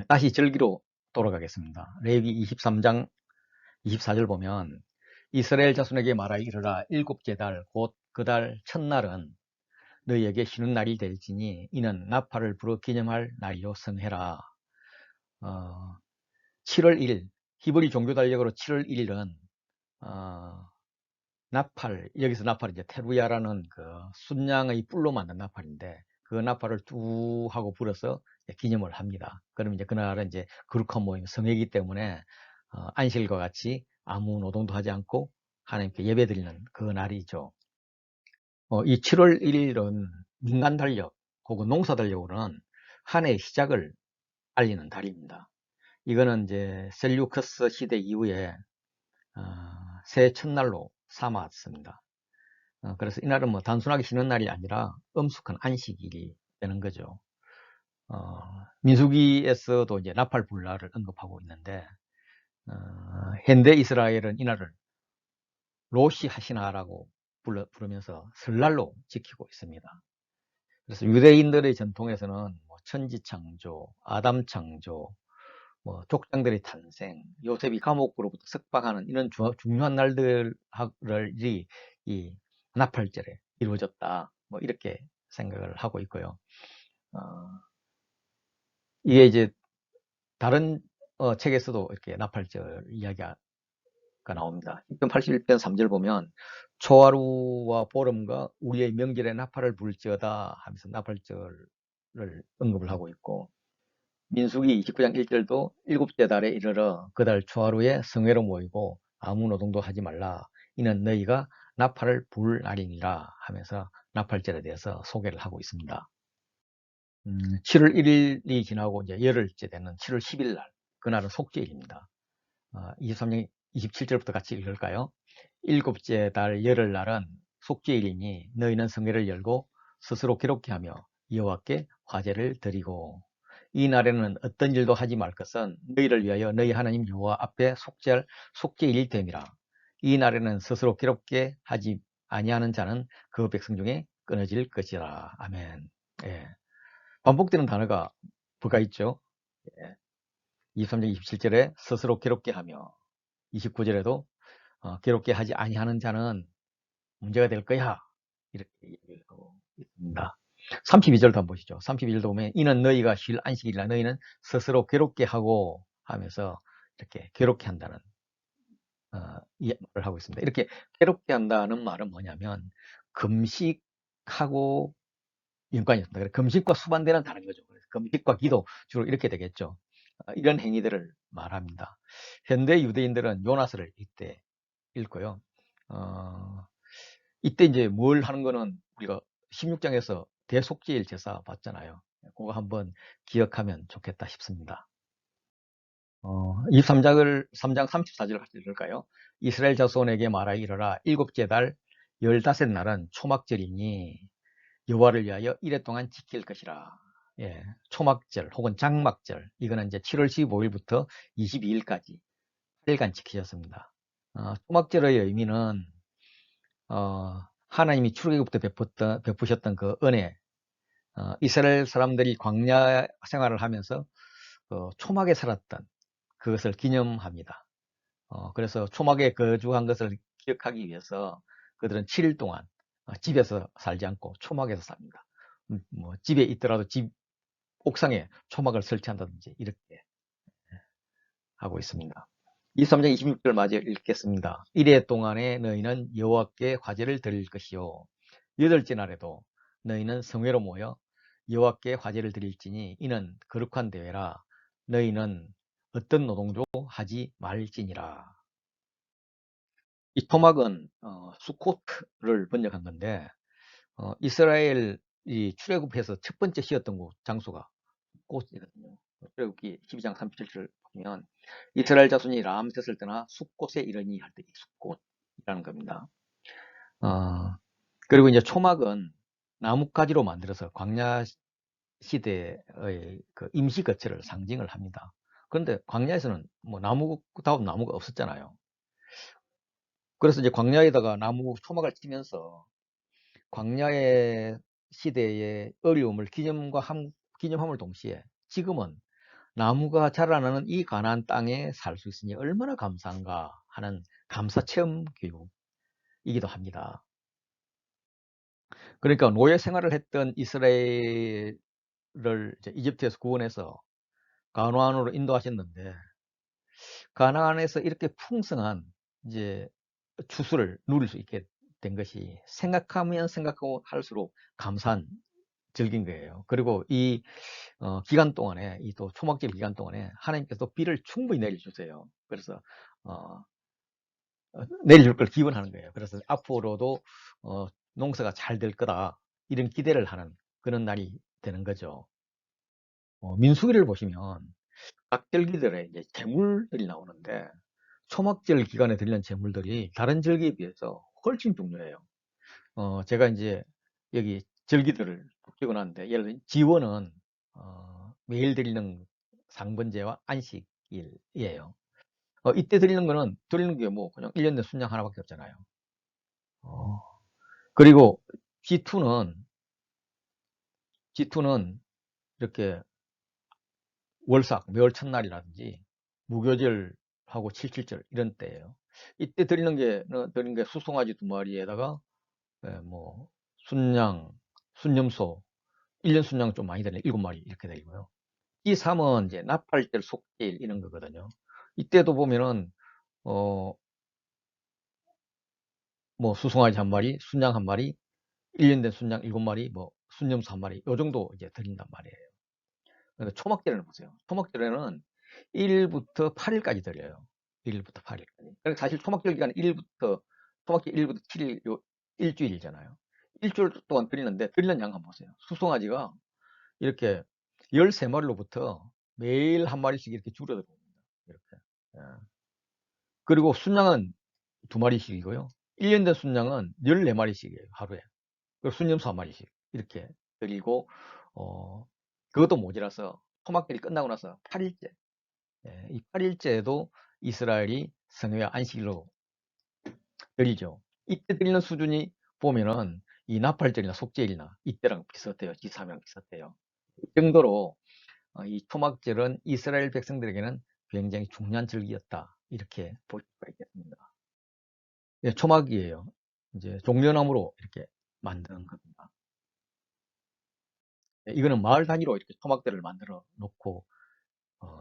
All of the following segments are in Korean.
다시 절기로 돌아가겠습니다. 레위기 23장 24절 보면 이스라엘 자손에게 말하여 이르라 일곱째 달 곧 그 달 첫날은 너희에게 쉬는 날이 될지니 이는 나팔을 불어 기념할 날이요 성해라. 7월 1일 히브리 종교 달력으로 7월 1일은 나팔, 여기서 나팔이 이제 테루야라는 그 순양의 뿔로 만든 나팔인데 그 나팔을 쭉 하고 불어서 기념을 합니다. 그럼 이제 그날은 이제 거룩한 모임 성회이기 때문에 안식일과 같이 아무 노동도 하지 않고 하나님께 예배드리는 그 날이죠. 이 7월 1일은 민간 달력 혹은 농사 달력으로는 한 해의 시작을 알리는 달입니다. 이거는 이제 셀류커스 시대 이후에 새해 첫날로 삼았습니다. 그래서 이날은 뭐 단순하게 쉬는 날이 아니라 엄숙한 안식일이 되는 거죠. 민수기에서도 이제 나팔 불날을 언급하고 있는데 현대 이스라엘은 이날을 로시 하시나라고 부르면서 설날로 지키고 있습니다. 그래서 유대인들의 전통에서는 뭐 천지창조, 아담창조, 뭐 족장들의 탄생, 요셉이 감옥으로부터 석방하는 이런 중요한 날들이 이 나팔절에 이루어졌다. 뭐 이렇게 생각을 하고 있고요. 어, 이게 이제 다른 책에서도 이렇게 나팔절 이야기가 나옵니다. 1081편 3절 보면 초하루와 보름과 우리의 명절에 나팔을 불지어다 하면서 나팔절을 언급을 하고 있고 민수기 29장 1절도 일곱째 달에 이르러 그 달 초하루에 성회로 모이고 아무 노동도 하지 말라. 이는 너희가 나팔을 불 날이니라 하면서 나팔절에 대해서 소개를 하고 있습니다. 7월 1일이 지나고 이제 열흘째 되는 7월 10일 날, 그날은 속죄일입니다. 23장 27절부터 같이 읽을까요? 일곱째 달 열흘 날은 속죄일이니 너희는 성회를 열고 스스로 기록케 하며 여호와께 화제를 드리고 이 날에는 어떤 일도 하지 말 것은 너희를 위하여 너희 하나님 여호와 앞에 속죄할 속죄일이 됨이라. 이 날에는 스스로 기록게 하지 아니하는 자는 그 백성 중에 끊어질 것이라. 아멘. 예. 반복되는 단어가 뭐가 있죠? 예. 23장 27절에 스스로 괴롭게 하며 29절에도 괴롭게 하지 아니하는 자는 문제가 될 거야. 이렇게 얘기하고 있습니다. 32절도 한번 보시죠. 32절도 보면 이는 너희가 쉴 안식일이라 너희는 스스로 괴롭게 하고 하면서 이렇게 괴롭게 한다는 말을 하고 있습니다. 이렇게 괴롭게 한다는 말은 뭐냐면 금식하고 연관이 있습니다. 금식과 수반되는 다른 거죠. 그래서 금식과 기도 주로 이렇게 되겠죠. 이런 행위들을 말합니다. 현대 유대인들은 요나스를 이때 읽고요. 이때 이제 뭘 하는 거는 우리가 16장에서 대속죄일 제사 봤잖아요. 그거 한번 기억하면 좋겠다 싶습니다. 23장을 3장 34절 같이 읽을까요? 이스라엘 자손에게 말하 이르라 일곱째 달 15날은 초막절이니 여호와를 위하여 이래 동안 지킬 것이라. 예, 초막절 혹은 장막절 이거는 이제 7월 15일부터 22일까지 8일간 지키셨습니다. 초막절의 의미는 하나님이 출애굽부터 베푸셨던 그 은혜, 이스라엘 사람들이 광야 생활을 하면서 초막에 살았던 그것을 기념합니다. 그래서 초막에 거주한 것을 기억하기 위해서 그들은 7일 동안 집에서 살지 않고 초막에서 삽니다. 뭐 집에 있더라도 집 옥상에 초막을 설치한다든지 이렇게 하고 있습니다. 23장 26절 마저 읽겠습니다. 이래 동안에 너희는 여호와께 화제를 드릴 것이요 여덟째 날에도 너희는 성회로 모여 여호와께 화제를 드릴지니 이는 거룩한 대회라 너희는 어떤 노동도 하지 말지니라. 이 토막은 수코트를 번역한 건데 이스라엘이 출애굽해서 첫 번째 쉬었던 장소가 숫곳이거든요. 출애굽기 12장 37절 보면 이스라엘 자손이 람셋을 떠나 숫곳에 이르니 할 때 숫곳이라는 겁니다. 그리고 이제 초막은 나뭇가지로 만들어서 광야 시대의 그 임시 거처를 상징을 합니다. 그런데 광야에서는 뭐 나무다운 나무가 없었잖아요. 그래서 이제 광야에다가 나무 초막을 치면서 광야의 시대의 어려움을 기념함을 동시에 지금은 나무가 자라나는 이 가나안 땅에 살 수 있으니 얼마나 감사한가 하는 감사 체험 교육이기도 합니다. 그러니까 노예 생활을 했던 이스라엘을 이제 이집트에서 구원해서 가나안으로 인도하셨는데 가나안에서 이렇게 풍성한 이제 추수를 누릴 수 있게 된 것이 생각하면 생각하고 할수록 감사한 절기인 거예요. 그리고 이 기간 동안에 이 또 초막절 기간 동안에 하나님께서 비를 충분히 내려주세요. 그래서 어, 내려줄 걸 기원하는 거예요. 그래서 앞으로도 농사가 잘 될 거다 이런 기대를 하는 그런 날이 되는 거죠. 민수기를 보시면 각 절기들의 이제 제물들이 나오는데 초막절 기간에 드리는 제물들이 다른 절기에 비해서 훨씬 중요해요. 제가 이제 여기 절기들을 적어놨는데 예를 들어 지원은 매일 드리는 상번제와 안식일이에요. 이때 드리는 게 뭐 그냥 1년 내 순양 하나밖에 없잖아요. 어, 그리고 G2는 이렇게 월삭, 매월 첫날이라든지 무교절하고 칠칠절 이런 때예요. 이때 드리는 게 수송아지 2마리에다가 뭐 순양, 순념소 1년 순양 좀 많이 되네 7마리 이렇게 드리고요. 이 3은 이제 나팔절, 속죄일 이런 거거든요. 이때도 보면은 어, 뭐 수송아지 1마리, 순양 1마리, 1년 된 순양 7마리, 뭐 순념소 1마리 요 정도 이제 드린단 말이에요. 그러니까 초막절에는 보세요. 초막절에는 1일부터 8일까지 드려요. 1일부터 8일까지. 그러니까 사실 초막절 기간은 초막절 1일부터 7일 요 일주일이잖아요. 일주일 동안 드리는데 드리는 양 한번 보세요. 수송아지가 이렇게 13마리로부터 매일 1마리씩 이렇게 줄어듭니다. 이렇게. 예. 그리고 순양은 2마리씩이고요. 1년 된 순양은 14마리씩이에요. 하루에. 그리고 순염소 1마리씩 이렇게 드리고 그것도 모자라서 토막절이 끝나고 나서 8일째. 예, 이 8일째도 이스라엘이 성회와 안식일로 드리죠. 이때 드리는 수준이 보면은 이 나팔절이나 속죄일이나 이때랑 비슷해요. 지사명 비슷해요. 이 정도로 이 토막절은 이스라엘 백성들에게는 굉장히 중요한 절기였다. 이렇게 볼 수가 있겠습니다. 예, 초막이에요. 이제 종려나무로 이렇게 만드는 겁니다. 예, 이거는 마을 단위로 이렇게 토막들을 만들어 놓고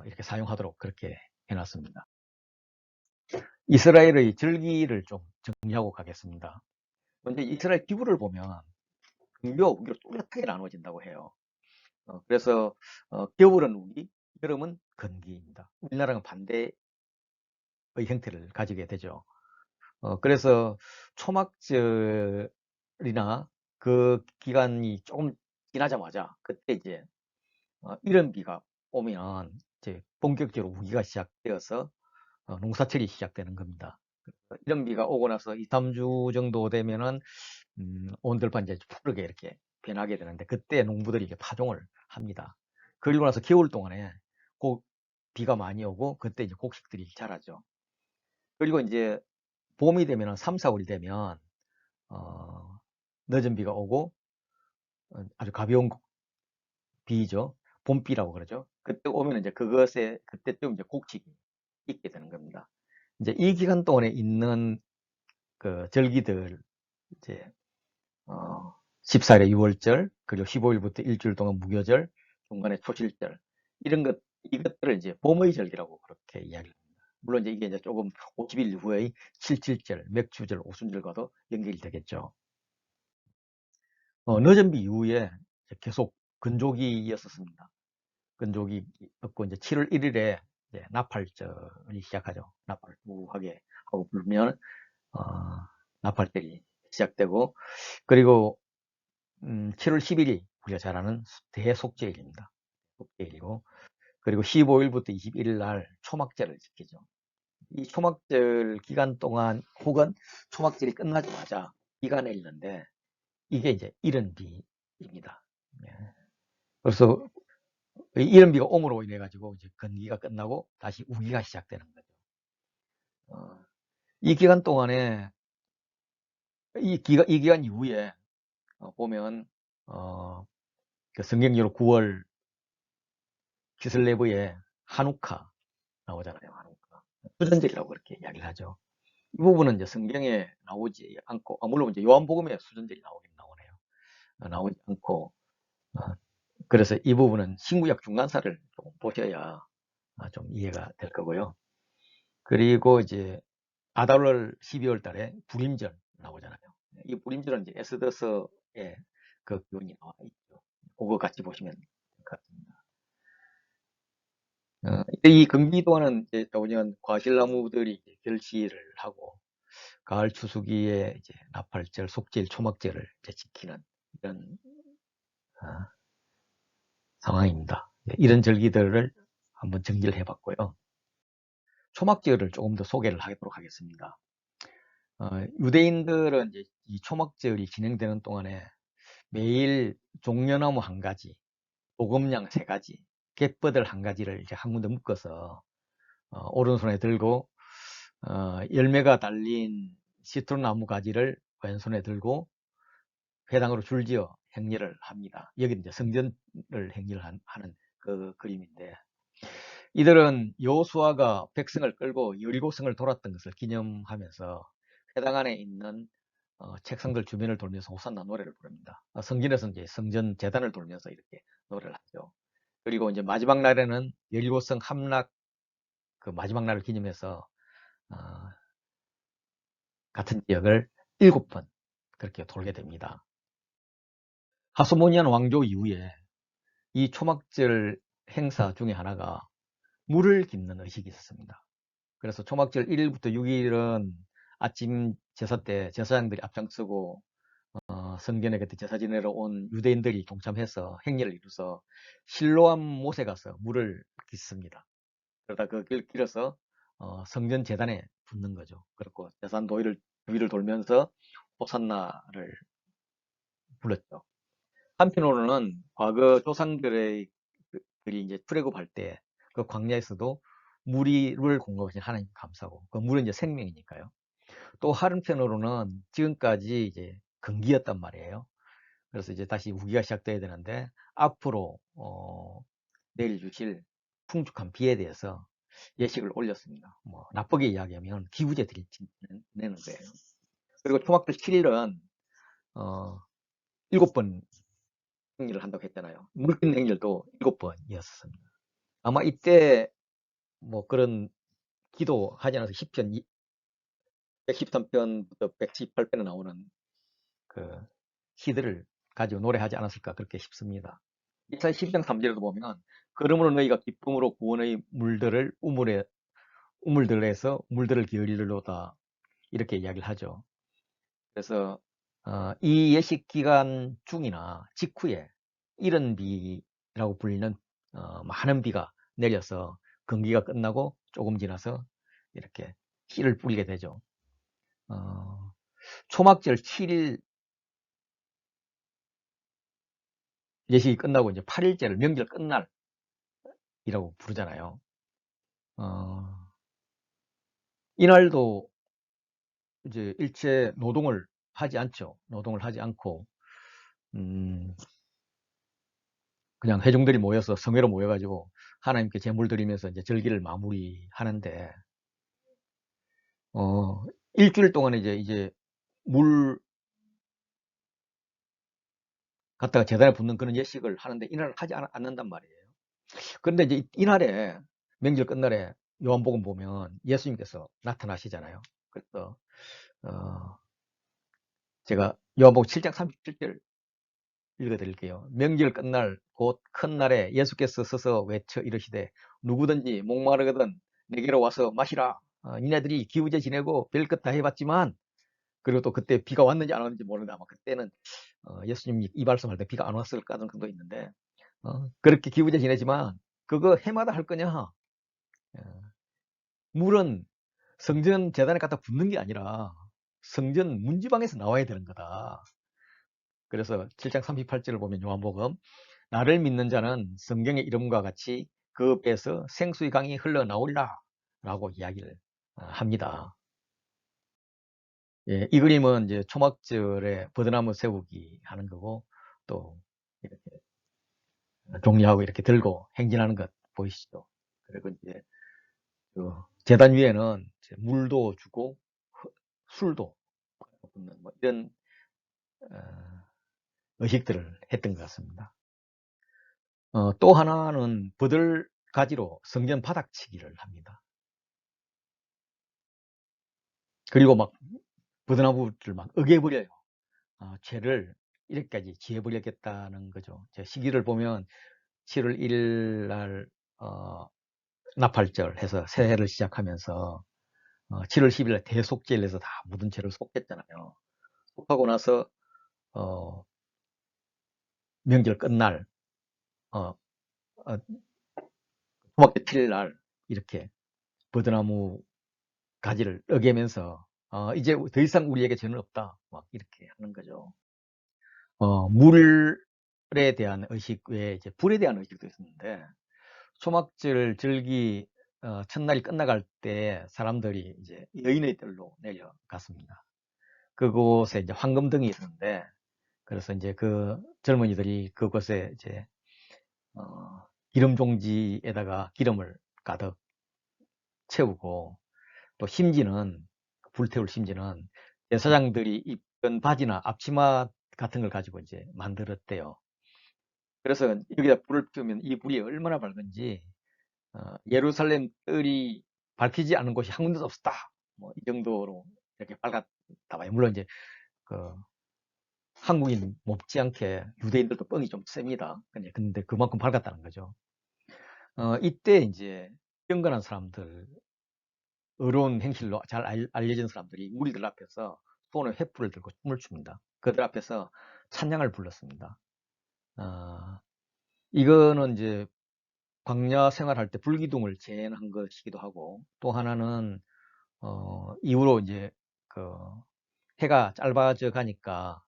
이렇게 사용하도록 그렇게 해놨습니다. 이스라엘의 절기를 좀 정리하고 가겠습니다. 먼저 이스라엘 기후를 보면 금교와 우기로 뚜렷하게 나눠진다고 해요. 그래서 겨울은 우기, 여름은 건기입니다. 우리나라는 반대의 형태를 가지게 되죠. 그래서 초막절이나 그 기간이 조금 지나자마자 그때 이제 이런 비가 오면 이제 본격적으로 우기가 시작되어서 농사철이 시작되는 겁니다. 이런 비가 오고 나서 2, 3주 정도 되면은 온 들판 이제 푸르게 이렇게 변하게 되는데 그때 농부들이 이렇게 파종을 합니다. 그리고 나서 겨울 동안에 비가 많이 오고 그때 이제 곡식들이 자라죠. 그리고 이제 봄이 되면은 3, 4월이 되면 어, 늦은 비가 오고 아주 가벼운 비죠. 봄비라고 그러죠. 그때 오면 이제 그때쯤 이제 곡식이 있게 되는 겁니다. 이제 이 기간 동안에 있는 그 절기들 이제 14일에 유월절, 그리고 15일부터 일주일 동안 무교절, 중간에 초실절 이것들을 이제 봄의 절기라고 그렇게 이야기합니다. 물론 이제 이게 이제 조금 50일 후의 칠칠절, 맥추절, 오순절과도 연결이 되겠죠. 늦은 비 이후에 계속 건조기였었습니다. 건조기였고 이제 7월 1일에 이제 나팔절이 시작하죠. 나팔 우하게 하고 불면 어, 나팔절이 시작되고 그리고 7월 10일이 우리가 잘 아는 대속죄일입니다. 속죄일이고 그리고 15일부터 21일 날 초막절을 지키죠. 이 초막절 기간 동안 혹은 초막절이 끝나자마자 비가 내리는데 이게 이제 이른 비입니다. 예. 그래서 이른 비가 옴으로 인해 가지고 이제 건기가 끝나고 다시 우기가 시작되는 거죠. 이 기간 동안에 이 기간 이후에 보면 그 성경적으로 9월 키슬레브의 한우카 나오잖아요. 한우카. 수전제라고 그렇게 이야기를 하죠. 이 부분은 이제 성경에 나오지 않고, 물론 이제 요한복음에 수전제이 나오긴 나오네요. 나오지 않고, 그래서 이 부분은 신구약 중간사를 좀 보셔야 좀 이해가 될 거고요. 그리고 이제 아달월 12월 달에 불임절 나오잖아요. 이 불임절은 이제 에스더서의 그 기원이 나와 있죠. 그거 같이 보시면 될 것 같습니다. 이 금기 동안은 이제 오년 과실나무들이 이제 결실을 하고 가을 추수기에 이제 나팔절, 속죄일, 초막절을 이제 지키는 이런 상황입니다. 이런 절기들을 한번 정리를 해봤고요. 초막절을 조금 더 소개를 하도록 하겠습니다. 유대인들은 이제 이 초막절이 진행되는 동안에 매일 종려나무 한 가지, 도금냥 3가지, 갯버들 1가지를 이제 한 군데 묶어서 오른손에 들고 열매가 달린 시트론나무 가지를 왼손에 들고 회당으로 줄지어 행렬을 합니다. 여기 이제 성전을 행렬을 하는 그 그림인데, 이들은 여호수아가 백성을 끌고 여리고성을 돌았던 것을 기념하면서 회당 안에 있는 책상들 주변을 돌면서 호산나 노래를 부릅니다. 성전에서 이제 성전 재단을 돌면서 이렇게 노래를 하죠. 그리고 이제 마지막 날에는 여리고성 함락 그 마지막 날을 기념해서 같은 지역을 7번 그렇게 돌게 됩니다. 하소모니안 왕조 이후에 이 초막절 행사 중에 하나가 물을 깃는 의식이 있었습니다. 그래서 초막절 1일부터 6일은 아침 제사 때 제사장들이 앞장서고 성전에 그때 제사 지내러 온 유대인들이 동참해서 행렬을 이루어서 실로암 못에 가서 물을 깃습니다. 그러다 그 길 길어서 성전 재단에 붓는 거죠. 그렇고 제산 도의를 주위를 돌면서 호산나를 불렀죠. 한편으로는 과거 조상들의 들이 이제 출애굽할 때 그 광야에서도 물을 공급하신 하나님 감사하고, 그 물은 이제 생명이니까요. 또 한편으로는 지금까지 이제 건기였단 말이에요. 그래서 이제 다시 우기가 시작돼야 되는데 앞으로 내일 주실 풍족한 비에 대해서 예식을 올렸습니다. 뭐 나쁘게 이야기하면 기구제 내는 거예요. 그리고 초막절 7일은 7번 행렬을 한다고 했잖아요. 물긴 행렬도 7번이었습니다. 아마 이때 뭐 그런 기도하지 않아서 10편, 113편부터 118편에 나오는 그 시들을 가지고 노래하지 않았을까 그렇게 싶습니다. 이사야 12장 3절에도 보면 그러므로 너희가 기쁨으로 구원의 물들을 우물들에서 물들을 기울이려다 이렇게 이야기를 하죠. 그래서 이 예식 기간 중이나 직후에 이른 비라고 불리는 많은 비가 내려서 건기가 끝나고 조금 지나서 이렇게 씨를 뿌리게 되죠. 초막절 7일 예식이 끝나고 이제 8일째를 명절 끝날이라고 부르잖아요. 이날도 이제 일체 노동을 하지 않죠. 노동을 하지 않고 그냥 회중들이 모여서 성회로 모여가지고 하나님께 제물 드리면서 이제 절기를 마무리하는데 일주일 동안 이제 물 갖다가 재단에 붓는 그런 예식을 하는데 이날 하지 않는단 말이에요. 그런데 이제 이날에 명절 끝날에 요한복음 보면 예수님께서 나타나시잖아요. 그래서 제가 요한복음 7장 37절 읽어드릴게요. 명절 끝날 곧 큰 날에 예수께서 서서 외쳐 이르시되 누구든지 목마르거든 내게로 와서 마시라. 니네들이 기우제 지내고 별것 다 해봤지만, 그리고 또 그때 비가 왔는지 안 왔는지 모르는데 아마 그때는 예수님이 이 말씀할 때 비가 안 왔을 가능성도 있는데 그렇게 기우제 지내지만 그거 해마다 할 거냐? 물은 성전 재단에 갖다 붓는 게 아니라 성전 문지방에서 나와야 되는 거다. 그래서 7장 38절을 보면 요한복음 나를 믿는 자는 성경의 이름과 같이 그 배에서 생수의 강이 흘러나올라 라고 이야기를 합니다. 예, 이 그림은 이제 초막절에 버드나무 세우기 하는 거고 또 이렇게 종려하고 이렇게 들고 행진하는 것 보이시죠? 그리고 이제 그 제단 위에는 이제 물도 주고 술도 붓는 뭐 이런 어, 의식들을 했던 것 같습니다. 또 하나는 버들가지로 성전 바닥치기를 합니다. 그리고 막 버드나무를 막 어겨버려요. 죄를 이렇게까지 지어버렸겠다는 거죠. 제 시기를 보면 7월 1일 날 나팔절 해서 새해를 시작하면서 7월 10일 날 대속죄를 해서 다 모든 죄를 속했잖아요. 속하고 나서 어, 명절 끝날 어, 어, 토막대 7일 날 이렇게 버드나무 가지를 어기면서 이제 더 이상 우리에게 죄는 없다 막 이렇게 하는 거죠. 물에 대한 의식 외에 이제 불에 대한 의식도 있었는데 초막절 절기 첫날이 끝나갈 때 사람들이 이제 여인의 뜰로 내려갔습니다. 그곳에 이제 황금등이 있었는데 그래서 이제 그 젊은이들이 그곳에 이제 기름 종지에다가 기름을 가득 채우고 또 심지는 불태울 심지는 제사장들이 입던 바지나 앞치마 같은 걸 가지고 이제 만들었대요. 그래서 여기다 불을 피우면 이 불이 얼마나 밝은지 예루살렘 뜰이 밝히지 않은 곳이 한 군데도 없었다. 뭐 이 정도로 이렇게 밝았다 봐요. 물론 이제 그 한국인 못지않게 유대인들도 뻥이 좀 셉니다. 근데 그만큼 밝았다는 거죠. 이때 이제 경건한 사람들, 어려운 행실로 잘 알려진 사람들이 무리들 앞에서 손에 횃불을 들고 춤을 춥니다. 그들 앞에서 찬양을 불렀습니다. 이거는 이제 광야 생활할 때 불기둥을 재현한 것이기도 하고 또 하나는 이후로 이제 그 해가 짧아져 가니까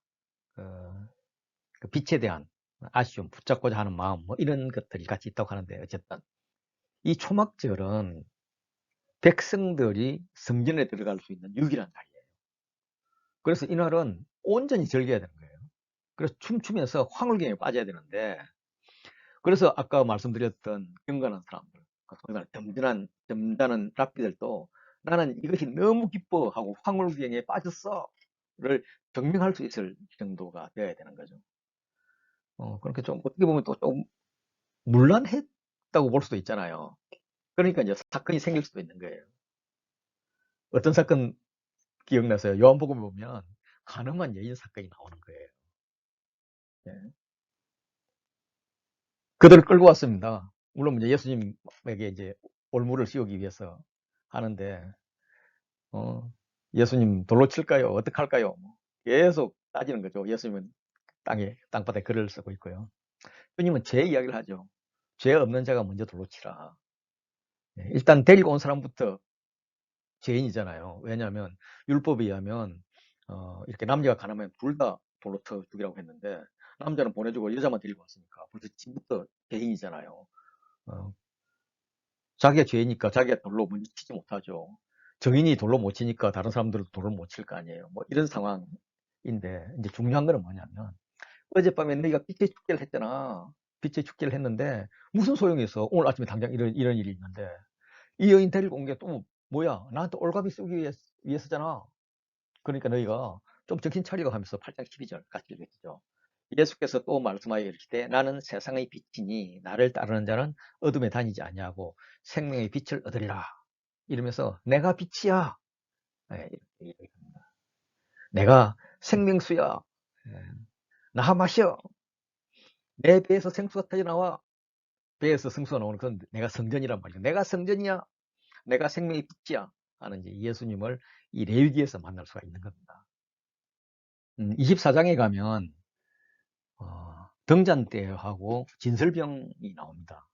그 빛에 대한 아쉬움, 붙잡고자 하는 마음 뭐 이런 것들이 같이 있다고 하는데 어쨌든 이 초막절은 백성들이 성전에 들어갈 수 있는 유일한 날이에요. 그래서 이날은 온전히 즐겨야 되는 거예요. 그래서 춤추면서 황홀경에 빠져야 되는데 그래서 아까 말씀드렸던 경건한 사람들, 점잖은 랍비들도 나는 이것이 너무 기뻐 하고 황홀경에 빠졌어를 증명할 수 있을 정도가 되어야 되는 거죠. 그렇게 좀 어떻게 보면 또 좀 문란했다고 볼 수도 있잖아요. 그러니까 이제 사건이 생길 수도 있는 거예요. 어떤 사건 기억나세요? 요한복음에 보면 가늠한 여인 사건이 나오는 거예요. 네. 그들을 끌고 왔습니다. 물론 이제 예수님에게 이제 올무를 씌우기 위해서 하는데 예수님 돌로 칠까요? 어떡할까요? 뭐 계속 따지는 거죠. 예수님은 땅바닥에 글을 쓰고 있고요. 주님은 죄 이야기를 하죠. 죄 없는 자가 먼저 돌로 치라. 일단 데리고 온 사람부터 죄인이잖아요. 왜냐하면 율법에 의하면 이렇게 남자가 가늠하면 둘 다 돌로 쳐 죽이라고 했는데 남자는 보내주고 여자만 데리고 왔으니까 벌써 지금부터 죄인이잖아요. 어, 자기가 죄니까 자기가 돌로 먼저 치지 못하죠. 정인이 돌로 못 치니까 다른 사람들도 돌로 못 칠 거 아니에요. 뭐 이런 상황인데 이제 중요한 거는 뭐냐면 어젯밤에 너희가 빛의 축제를 했잖아. 빛의 축제를 했는데 무슨 소용이 있어? 오늘 아침에 당장 이런 일이 있는데 이 여인 데리고 온 게 또 뭐야? 나한테 올가미 쓰기 위해서잖아. 그러니까 너희가 좀 정신 차리고 하면서 8장 12절 같이 읽으시죠. 예수께서 또 말씀하여 이르시되 나는 세상의 빛이니 나를 따르는 자는 어둠에 다니지 아니하고 생명의 빛을 얻으리라. 이러면서 내가 빛이야. 네, 이렇게 얘기합니다. 내가 생명수야. 네, 나 마셔. 내 배에서 생수가 터져나와. 배에서 생수가 나오는 건 내가 성전이란 말이야. 내가 성전이야. 내가 생명의 빛이야. 하는 이제 예수님을 이 레위기에서 만날 수가 있는 겁니다. 24장에 가면 등잔대하고 진설병이 나옵니다.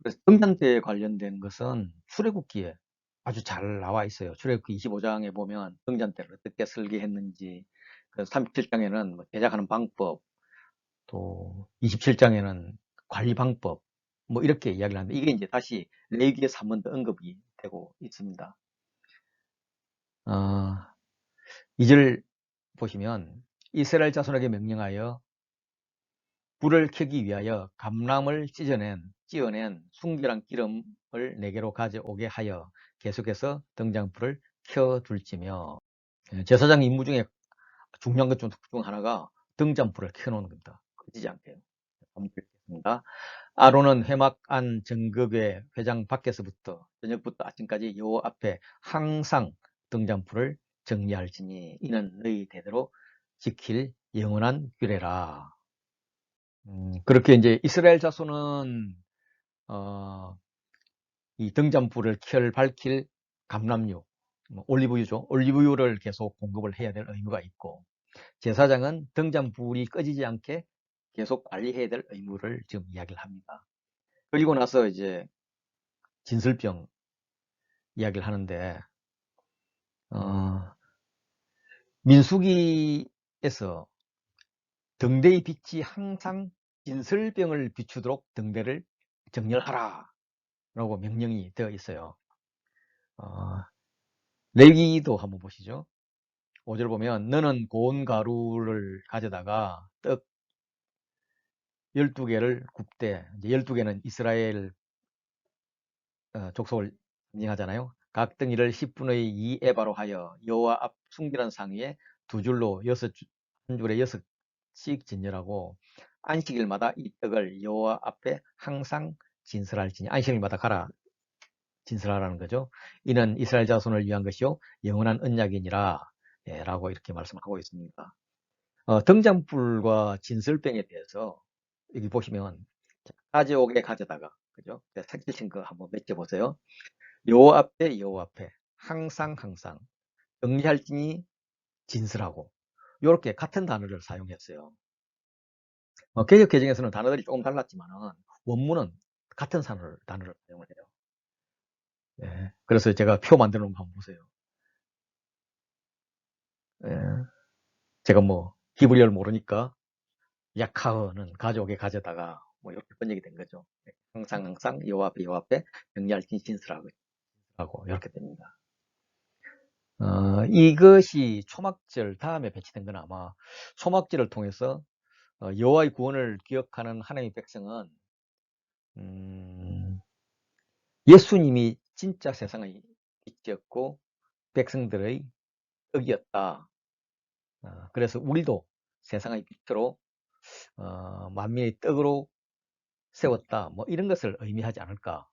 그래서 등잔대에 관련된 것은 출애굽기에 아주 잘 나와 있어요. 출애굽기 25장에 보면 등잔대를 어떻게 설계했는지, 37장에는 뭐 제작하는 방법, 또 27장에는 관리 방법, 뭐 이렇게 이야기를 하는데 이게 이제 다시 레위기에서 한 번 더 언급이 되고 있습니다. 2절 보시면 이스라엘 자손에게 명령하여 불을 켜기 위하여 감람을 찢어낸 찌어낸 순결한 기름을 내게로 가져오게 하여 계속해서 등잔불을 켜둘지며. 제사장 임무 중에 중요한 것 중 하나가 등잔불을 켜놓는 겁니다. 꺼지지 않게요. 한번 읽겠습니다. 아론은 회막 안 정극의 회장 밖에서부터 저녁부터 아침까지 여호와 앞에 항상 등잔불을 정리할지니 이는 너희 대대로 지킬 영원한 규례라. 그렇게 이제 이스라엘 자손은 이 등잔불을 밝힐 감람유, 올리브유죠. 올리브유를 계속 공급을 해야 될 의무가 있고, 제사장은 등잔불이 꺼지지 않게 계속 관리해야 될 의무를 지금 이야기를 합니다. 그리고 나서 이제 진설병 이야기를 하는데, 민수기에서 등대의 빛이 항상 진설병을 비추도록 등대를 정렬하라 라고 명령이 되어 있어요. 레위기도 한번 보시죠. 5절 보면 너는 고운 가루를 가져다가 떡 12개를 굽되, 이제 12개는 이스라엘 족속을 상징하잖아요. 각 덩이를 10분의 2 에바로 하여 여호와 앞 순결한 상 위에 두 줄로 한 줄에 6씩 진열하고 안식일마다 이 떡을 여호와 앞에 항상 진설할지니. 안식일마다 가라 진설하라는 거죠. 이는 이스라엘 자손을 위한 것이요 영원한 언약이니라 라고 이렇게 말씀하고 있습니다. 등잔불과 진설병에 대해서 여기 보시면 가져오게 가져다가, 그죠? 색칠 친 거 한번 맺혀보세요. 여호와 앞에 항상 정리할지니 진설하고, 이렇게 같은 단어를 사용했어요. 개역 개정에서는 단어들이 조금 달랐지만은 원문은 같은 단어를 사용을 해요. 예, 그래서 제가 표 만들어 놓은 거 한번 보세요. 예, 제가 뭐 히브리어를 모르니까 약하어는 가져오게 가져다가 뭐 이렇게 번역이 된 거죠. 항상 여호와 앞에 정리할지니 진설하고 이렇게 됩니다. 이것이 초막절 다음에 배치된 건 아마 초막절을 통해서 여호와의 구원을 기억하는 하나님의 백성은 예수님이 진짜 세상의 빛이었고 백성들의 떡이었다. 그래서 우리도 세상의 빛으로 만민의 떡으로 세웠다. 뭐 이런 것을 의미하지 않을까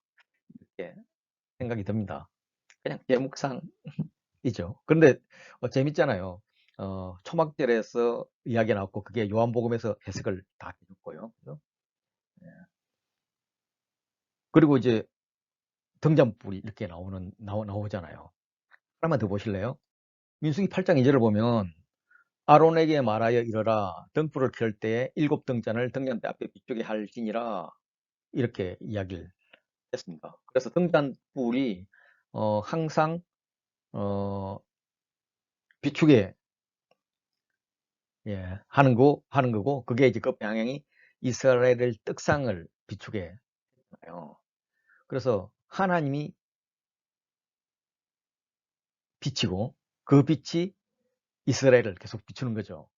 이렇게 생각이 듭니다. 그냥 제목상 이죠. 그런데 재밌잖아요. 초막절에서 이야기가 나왔고 그게 요한복음에서 해석을 다 해줬고요. 그죠? 그리고 이제 등잔불이 이렇게 나오잖아요. 하나만 더 보실래요? 민수기 8장 2절을 보면 아론에게 말하여 이르라 등불을 켤 때에 7등잔을 등잔대 앞에 비추게 할지니라 이렇게 이야기를 했습니다. 그래서 등잔불이 항상 비추게 하는 거고 그게 이제 그 방향이 이스라엘의 떡상을 비추게 해요. 그래서 하나님이 비치고 그 빛이 이스라엘을 계속 비추는 거죠.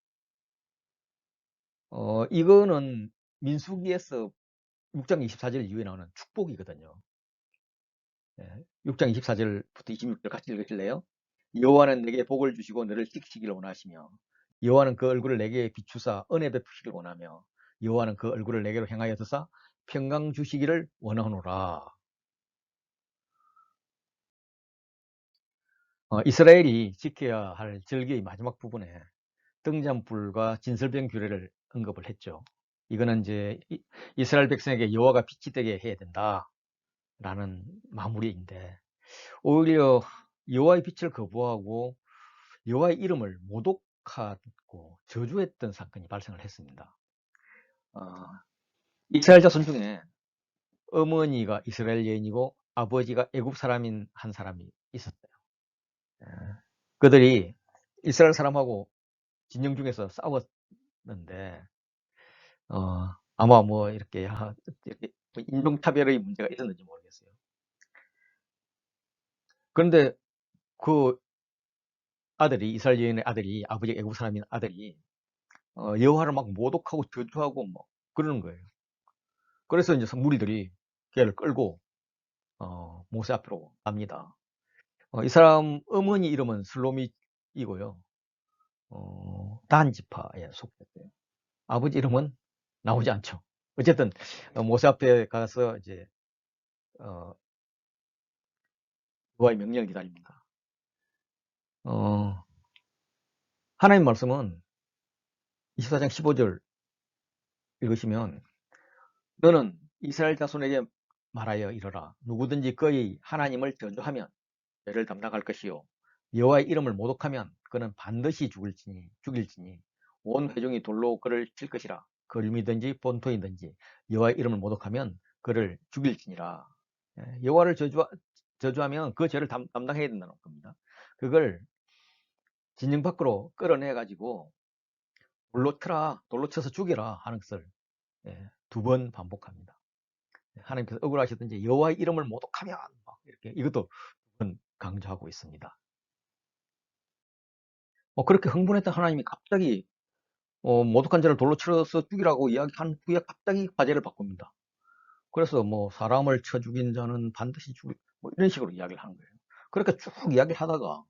이거는 민수기에서 6장 24절 이후에 나오는 축복이거든요. 6장 24절부터 26절 같이 읽으실래요? 여호와는 내게 복을 주시고 너를 지키시기를 원하시며 여호와는 그 얼굴을 내게 비추사 은혜 베푸시기를 원하며 여호와는 그 얼굴을 내게로 향하여 드사 평강 주시기를 원하노라. 이스라엘이 지켜야 할 절기의 마지막 부분에 등잔불과 진설병 규례를 언급을 했죠. 이거는 이제 이스라엘 백성에게 여호와가 빛이 되게 해야 된다라는 마무리인데 오히려 여호와의 빛을 거부하고 여호와의 이름을 모독하고 저주했던 사건이 발생을 했습니다. 이스라엘 자손 중에 어머니가 이스라엘 여인이고 아버지가 애굽 사람인 한 사람이 있었어요. 그들이 이스라엘 사람하고 진영 중에서 싸웠는데 아마 뭐 이렇게 인종차별의 문제가 있었는지 모르겠어요. 그런데 그 아들이 이스라엘 여인의 아들이 아버지 애굽 사람인 아들이 여호와를 막 모독하고 저주하고 뭐 그러는 거예요. 그래서 이제 무리들이 걔를 끌고 모세 앞으로 갑니다. 이 사람 어머니 이름은 슬로밋이고요. 단 지파에 속했어요. 아버지 이름은 나오지 않죠. 어쨌든 모세 앞에 가서 이제 여호와의 명령을 기다립니다. 하나님 말씀은 24장 15절 읽으시면 너는 이스라엘 자손에게 말하여 이르라. 누구든지 그의 하나님을 저주하면 죄를 담당할 것이요 여호와의 이름을 모독하면 그는 반드시 죽일지니 온 회중이 돌로 그를 칠 것이라. 거름이든지 본토이든지 여호와의 이름을 모독하면 그를 죽일지니라. 여호와를 저주하면 그 죄를 담당해야 된다는 겁니다. 그걸 진영 밖으로 끌어내 가지고 돌로 쳐서 죽이라 하는 것을 2번 반복합니다. 하나님께서 억울하시든지 여호와의 이름을 모독하면 이렇게 이것도 2번 강조하고 있습니다. 그렇게 흥분했던 하나님이 갑자기 모독한 자를 돌로 쳐서 죽이라고 이야기한 후에 갑자기 화제를 바꿉니다. 그래서 사람을 쳐 죽인 자는 반드시 이런 식으로 이야기를 하는 거예요. 그렇게 쭉 이야기를 하다가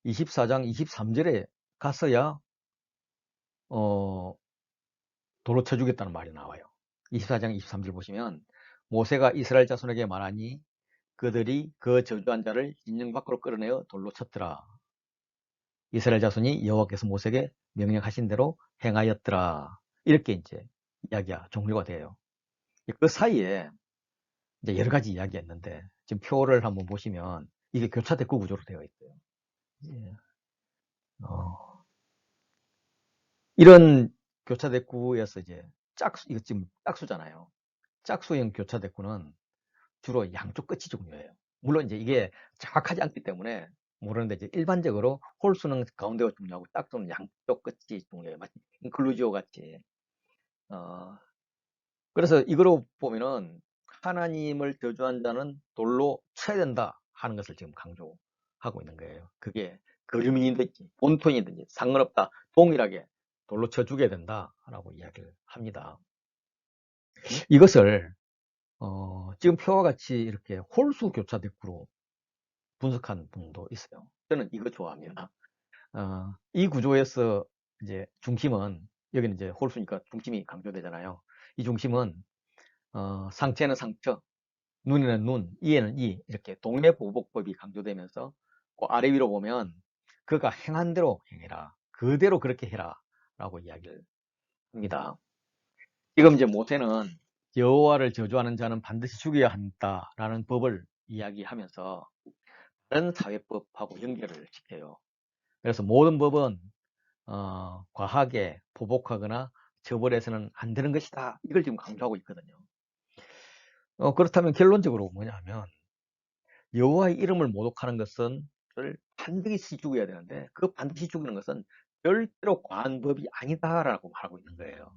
24장 23절에 갔어야 돌로 쳐 주겠다는 말이 나와요. 24장 23절 보시면 모세가 이스라엘 자손에게 말하니 그들이 그 저주한 자를 진영 밖으로 끌어내어 돌로 쳤더라. 이스라엘 자손이 여호와께서 모세에게 명령하신 대로 행하였더라. 이렇게 이제 이야기가 종료가 돼요. 그 사이에 이제 여러 가지 이야기했는데 지금 표를 한번 보시면 이게 교차대꾸 구조로 되어 있어요. 예. 이런 교차대꾸에서 이제 이거 지금 짝수잖아요. 짝수형 교차대꾸는 주로 양쪽 끝이 중요해요. 물론 이제 이게 정확하지 않기 때문에 모르는데 이제 일반적으로 홀수는 가운데가 중요하고 짝수는 양쪽 끝이 중요해요. 마치 인클루지오 같이. 그래서 이거로 보면은 하나님을 저주한 자는 돌로 쳐야 된다 하는 것을 지금 강조하고 있는 거예요. 그게 거류민이든지 본토인이든지 상관없다. 동일하게 돌로 쳐 죽여야 된다라고 이야기를 합니다. 이것을 지금 표와 같이 이렇게 홀수 교차 대꾸로 분석한 분도 있어요. 저는 이거 좋아합니다. 이 구조에서 이제 중심은 여기는 이제 홀수니까 중심이 강조되잖아요. 이 중심은 상체는 상처, 눈에는 눈, 이에는 이 이렇게 동해보복법이 강조되면서 그 아래 위로 보면 그가 행한 대로 행해라. 그대로 그렇게 해라. 라고 이야기를 합니다. 지금 이제 모세는 여호와를 저주하는 자는 반드시 죽여야 한다라는 법을 이야기하면서 다른 사회법하고 연결을 시켜요. 그래서 모든 법은 과하게 보복하거나 처벌해서는 안 되는 것이다. 이걸 지금 강조하고 있거든요. 그렇다면 결론적으로 뭐냐면 여호와의 이름을 모독하는 것은 반드시 죽여야 되는데 그 반드시 죽이는 것은 절대로 과한 법이 아니다라고 말하고 있는 거예요.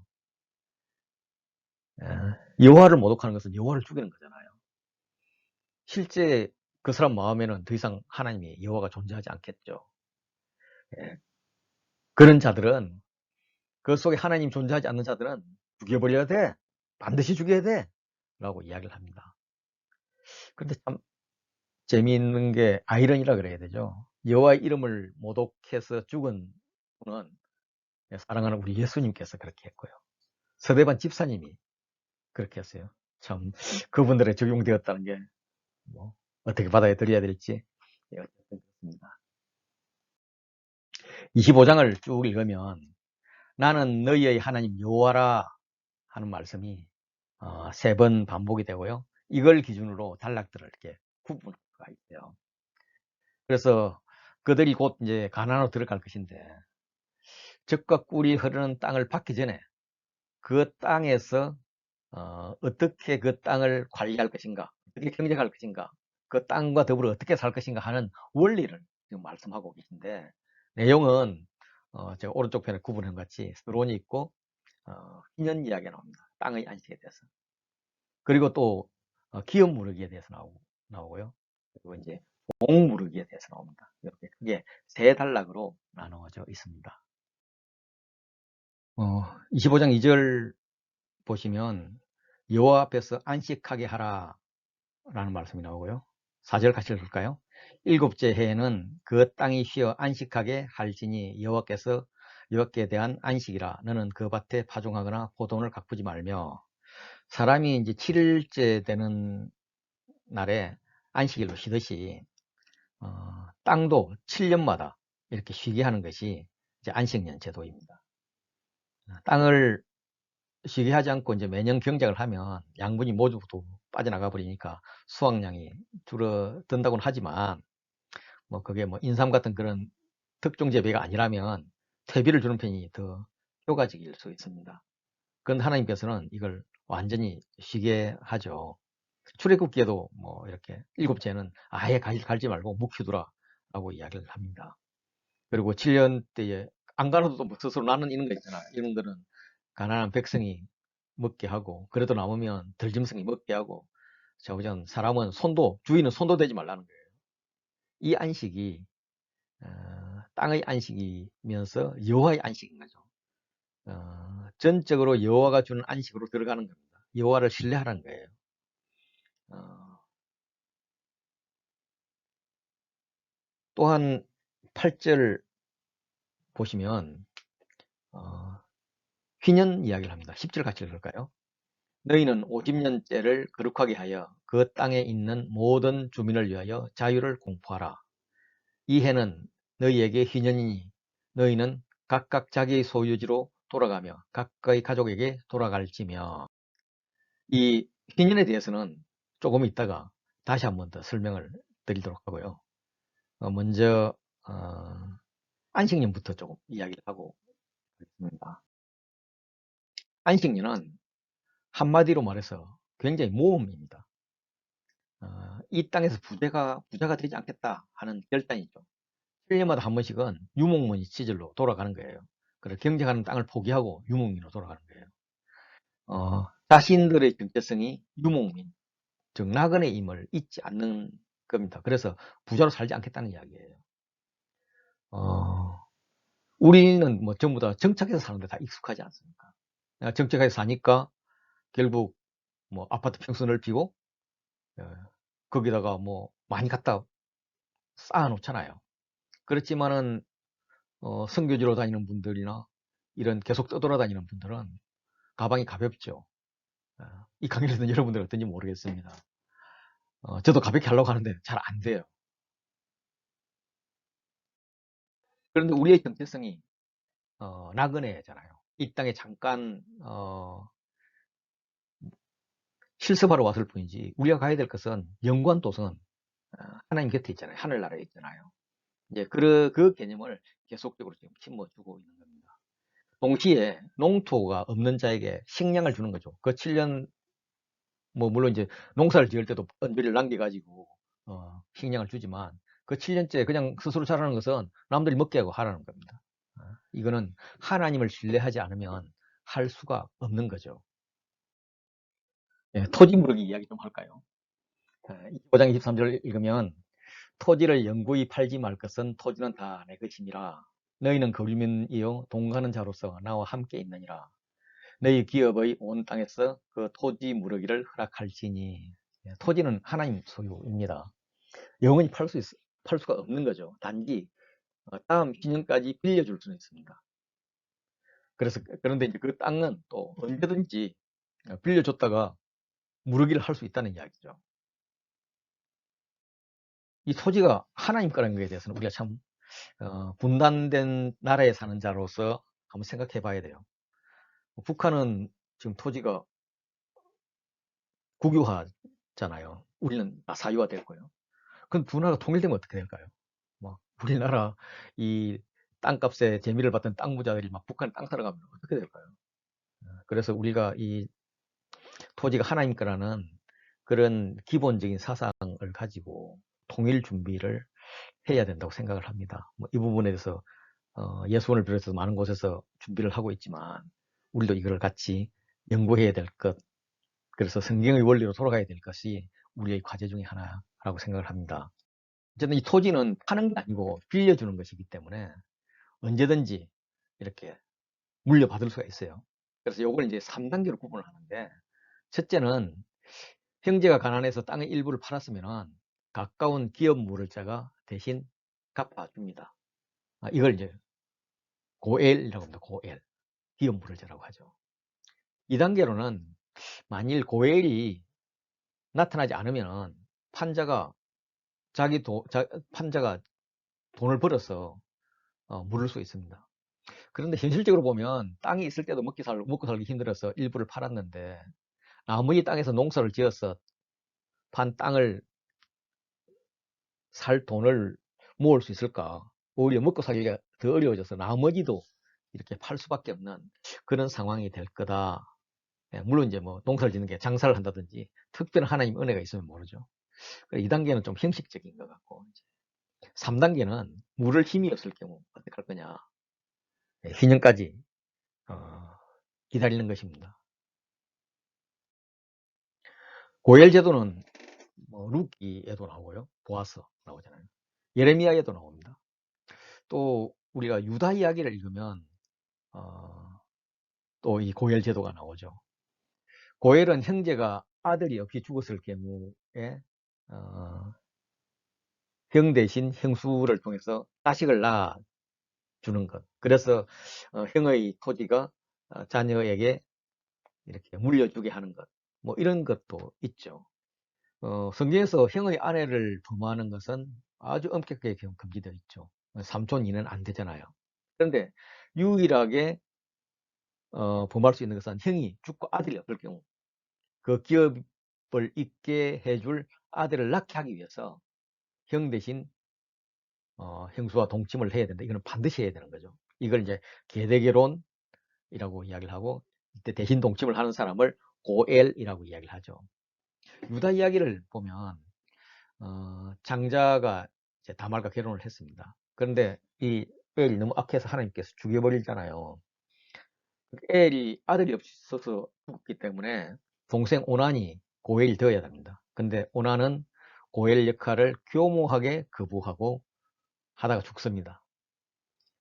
여호와를 모독하는 것은 여호와를 죽이는 거잖아요. 실제 그 사람 마음에는 더 이상 하나님이 여호와가 존재하지 않겠죠. 그런 자들은 그 속에 하나님 존재하지 않는 자들은 죽여버려야 돼. 반드시 죽여야 돼. 라고 이야기를 합니다. 그런데 참 재미있는 게 아이러니라 그래야 되죠. 여호와의 이름을 모독해서 죽은 분은 사랑하는 우리 예수님께서 그렇게 했고요. 서대반 집사님이 그렇게 했어요. 참 그분들에 적용되었다는 게 어떻게 받아들여야 될지 어쨌든 그렇습니다. 25장을 쭉 읽으면 나는 너희의 하나님 여호와라 하는 말씀이 3번 반복이 되고요. 이걸 기준으로 단락들을 이렇게 구분할 수가 있어요. 그래서 그들이 곧 이제 가나안으로 들어갈 것인데 젖과 꿀이 흐르는 땅을 받기 전에 그 땅에서 어떻게 그 땅을 관리할 것인가, 어떻게 경작할 것인가, 그 땅과 더불어 어떻게 살 것인가 하는 원리를 지금 말씀하고 계신데 내용은 제가 오른쪽 편에 구분한 것 같이 서론이 있고 희년 이야기가 나옵니다. 땅의 안식에 대해서. 그리고 또 기업 무르기에 대해서 나오고요. 그리고 이제 종 무르기에 대해서 나옵니다. 이렇게 크게 3단락으로 나누어져 있습니다. 25장 2절 보시면 여호와 앞에서 안식하게 하라 라는 말씀이 나오고요. 4절 같이 읽을까요? 일곱째 해에는 그 땅이 쉬어 안식하게 할지니 여호와께 대한 안식이라. 너는 그 밭에 파종하거나 포도원을 가꾸지 말며. 사람이 이제 7일째 되는 날에 안식일로 쉬듯이 땅도 7년마다 이렇게 쉬게 하는 것이 이제 안식년 제도입니다. 땅을 쉬게 하지 않고 이제 매년 경작을 하면 양분이 모두 빠져나가 버리니까 수확량이 줄어든다고는 하지만 뭐 그게 뭐 인삼 같은 그런 특종 재배가 아니라면 퇴비를 주는 편이 더 효과적일 수 있습니다. 그런데 하나님께서는 이걸 완전히 쉬게 하죠. 출애굽기에도 뭐 이렇게 일곱째는 아예 갈지 말고 묵혀두라 라고 이야기를 합니다. 그리고 7년 때에 안 가려도 뭐 스스로 나는 이런 거 있잖아. 이런 거는 가난한 백성이 먹게 하고, 그래도 남으면 들짐승이 먹게 하고, 자우전 사람은 주인은 손도 대지 말라는 거예요. 이 안식이 땅의 안식이면서 여호와의 안식인 거죠. 전적으로 여호와가 주는 안식으로 들어가는 겁니다. 여호와를 신뢰하라는 거예요. 또한 8절 보시면 휘년 이야기를 합니다. 10절 같이 읽을까요? 너희는 50년째를 거룩하게 하여 그 땅에 있는 모든 주민을 위하여 자유를 공포하라. 이 해는 너희에게 휘년이니 너희는 각각 자기의 소유지로 돌아가며 각각의 가족에게 돌아갈지며. 이 휘년에 대해서는 조금 있다가 다시 한 번 더 설명을 드리도록 하고요. 먼저 안식년부터 조금 이야기를 하고 있습니다. 안식년은 한마디로 말해서 굉장히 모험입니다. 이 땅에서 부자가 되지 않겠다 하는 결단이죠. 1년마다 한 번씩은 유목민 시절로 돌아가는 거예요. 그래서 경작하는 땅을 포기하고 유목민으로 돌아가는 거예요. 자신들의 정체성이 유목민, 즉 나그네임을 잊지 않는 겁니다. 그래서 부자로 살지 않겠다는 이야기예요. 우리는 뭐 전부 다 정착해서 사는데 다 익숙하지 않습니까? 정착해서 사니까 결국 뭐 아파트 평수 넓히고 거기다가 뭐 많이 갖다 쌓아 놓잖아요. 그렇지만은 선교지로 다니는 분들이나 이런 계속 떠돌아다니는 분들은 가방이 가볍죠. 이 강의를 듣는 여러분들 어떤지 모르겠습니다. 저도 가볍게 하려고 하는데 잘 안 돼요. 그런데 우리의 정체성이 나그네잖아요. 이 땅에 잠깐 실습하러 왔을 뿐이지 우리가 가야 될 것은 영관 도성은 하나님 곁에 있잖아요. 하늘나라에 있잖아요. 이제 그 개념을 계속적으로 지금 심어주고 있는 겁니다. 동시에 농토가 없는 자에게 식량을 주는 거죠. 그 7년 뭐 물론 이제 농사를 지을 때도 은비를 남겨가지고 식량을 주지만 그 7년째 그냥 스스로 자라는 것은 남들이 먹게 하고 하라는 겁니다. 이거는 하나님을 신뢰하지 않으면 할 수가 없는 거죠. 예, 토지 무르기 이야기 좀 할까요? 5장 23절 읽으면 토지를 영구히 팔지 말 것은 토지는 다 내 것이니라. 너희는 거류민이요 동가는 자로서 나와 함께 있느니라. 너희 기업의 온 땅에서 그 토지 무르기를 허락할지니. 토지는 하나님 소유입니다. 영원히 팔 수가 없는 거죠. 단지 다음 10년까지 빌려줄 수는 있습니다. 그런데 이제 그 땅은 또 언제든지 빌려줬다가 무르기를 할 수 있다는 이야기죠. 이 토지가 하나님 거라는 것에 대해서는 우리가 참 분단된 나라에 사는 자로서 한번 생각해 봐야 돼요. 북한은 지금 토지가 국유화잖아요. 우리는 다 사유화됐고요. 그럼 두 나라가 통일되면 어떻게 될까요? 막 우리나라 이 땅값에 재미를 봤던 땅 부자들이 막 북한 땅 사러 가면 어떻게 될까요? 그래서 우리가 이 토지가 하나님 거라는 그런 기본적인 사상을 가지고 통일 준비를 해야 된다고 생각을 합니다. 이 부분에 대해서 예수원을 비롯해서 많은 곳에서 준비를 하고 있지만 우리도 이걸 같이 연구해야 될 것, 그래서 성경의 원리로 돌아가야 될 것이 우리의 과제 중에 하나라고 생각을 합니다. 어쨌든 이 토지는 파는 게 아니고 빌려주는 것이기 때문에 언제든지 이렇게 물려받을 수가 있어요. 그래서 이걸 이제 3단계로 구분을 하는데 첫째는 형제가 가난해서 땅의 일부를 팔았으면 가까운 기업 물을자가 대신 갚아줍니다. 이걸 이제 고엘이라고 합니다. 고엘. 기업 물을자라고 하죠. 2단계로는 만일 고엘이 나타나지 않으면 판자가 판자가 돈을 벌어서 물을 수 있습니다. 그런데 현실적으로 보면 땅이 있을 때도 먹고 살기 힘들어서 일부를 팔았는데 나머지 땅에서 농사를 지어서 판 땅을 살 돈을 모을 수 있을까? 오히려 먹고 살기가 더 어려워져서 나머지도 이렇게 팔 수밖에 없는 그런 상황이 될 거다. 물론 이제 뭐 농사를 짓는 게 장사를 한다든지 특별한 하나님 은혜가 있으면 모르죠. 2단계는 좀 형식적인 것 같고 3단계는 물을 힘이 없을 경우 어떻게 할 거냐. 희년까지 기다리는 것입니다. 고엘 제도는 뭐 루키에도 나오고요. 보아서 나오잖아요. 예레미야에도 나옵니다. 또 우리가 유다 이야기를 읽으면 또 이 고엘 제도가 나오죠. 고엘은 형제가 아들이 없이 죽었을 경우에 형 대신 형수를 통해서 자식을 낳아주는 것. 그래서 형의 토지가 자녀에게 이렇게 물려주게 하는 것. 뭐 이런 것도 있죠. 성경에서 형의 아내를 범하는 것은 아주 엄격하게 금지되어 있죠. 삼촌 이는 안 되잖아요. 그런데 유일하게 범할 수 있는 것은 형이 죽고 아들이 없을 경우 그 기업을 잇게 해줄 아들을 낳게 하기 위해서 형 대신 형수와 동침을 해야 된다. 이거는 반드시 해야 되는 거죠. 이걸 이제 계대결혼이라고 이야기를 하고 이때 대신 동침을 하는 사람을 고엘이라고 이야기를 하죠. 유다 이야기를 보면 장자가 이제 다말과 결혼을 했습니다. 그런데 이 엘이 너무 악해서 하나님께서 죽여버리잖아요. 엘이 아들이 없어서 죽었기 때문에 동생 오난이 고엘이 되어야 됩니다. 근데 오난은 고엘 역할을 교모하게 거부하고 하다가 죽습니다.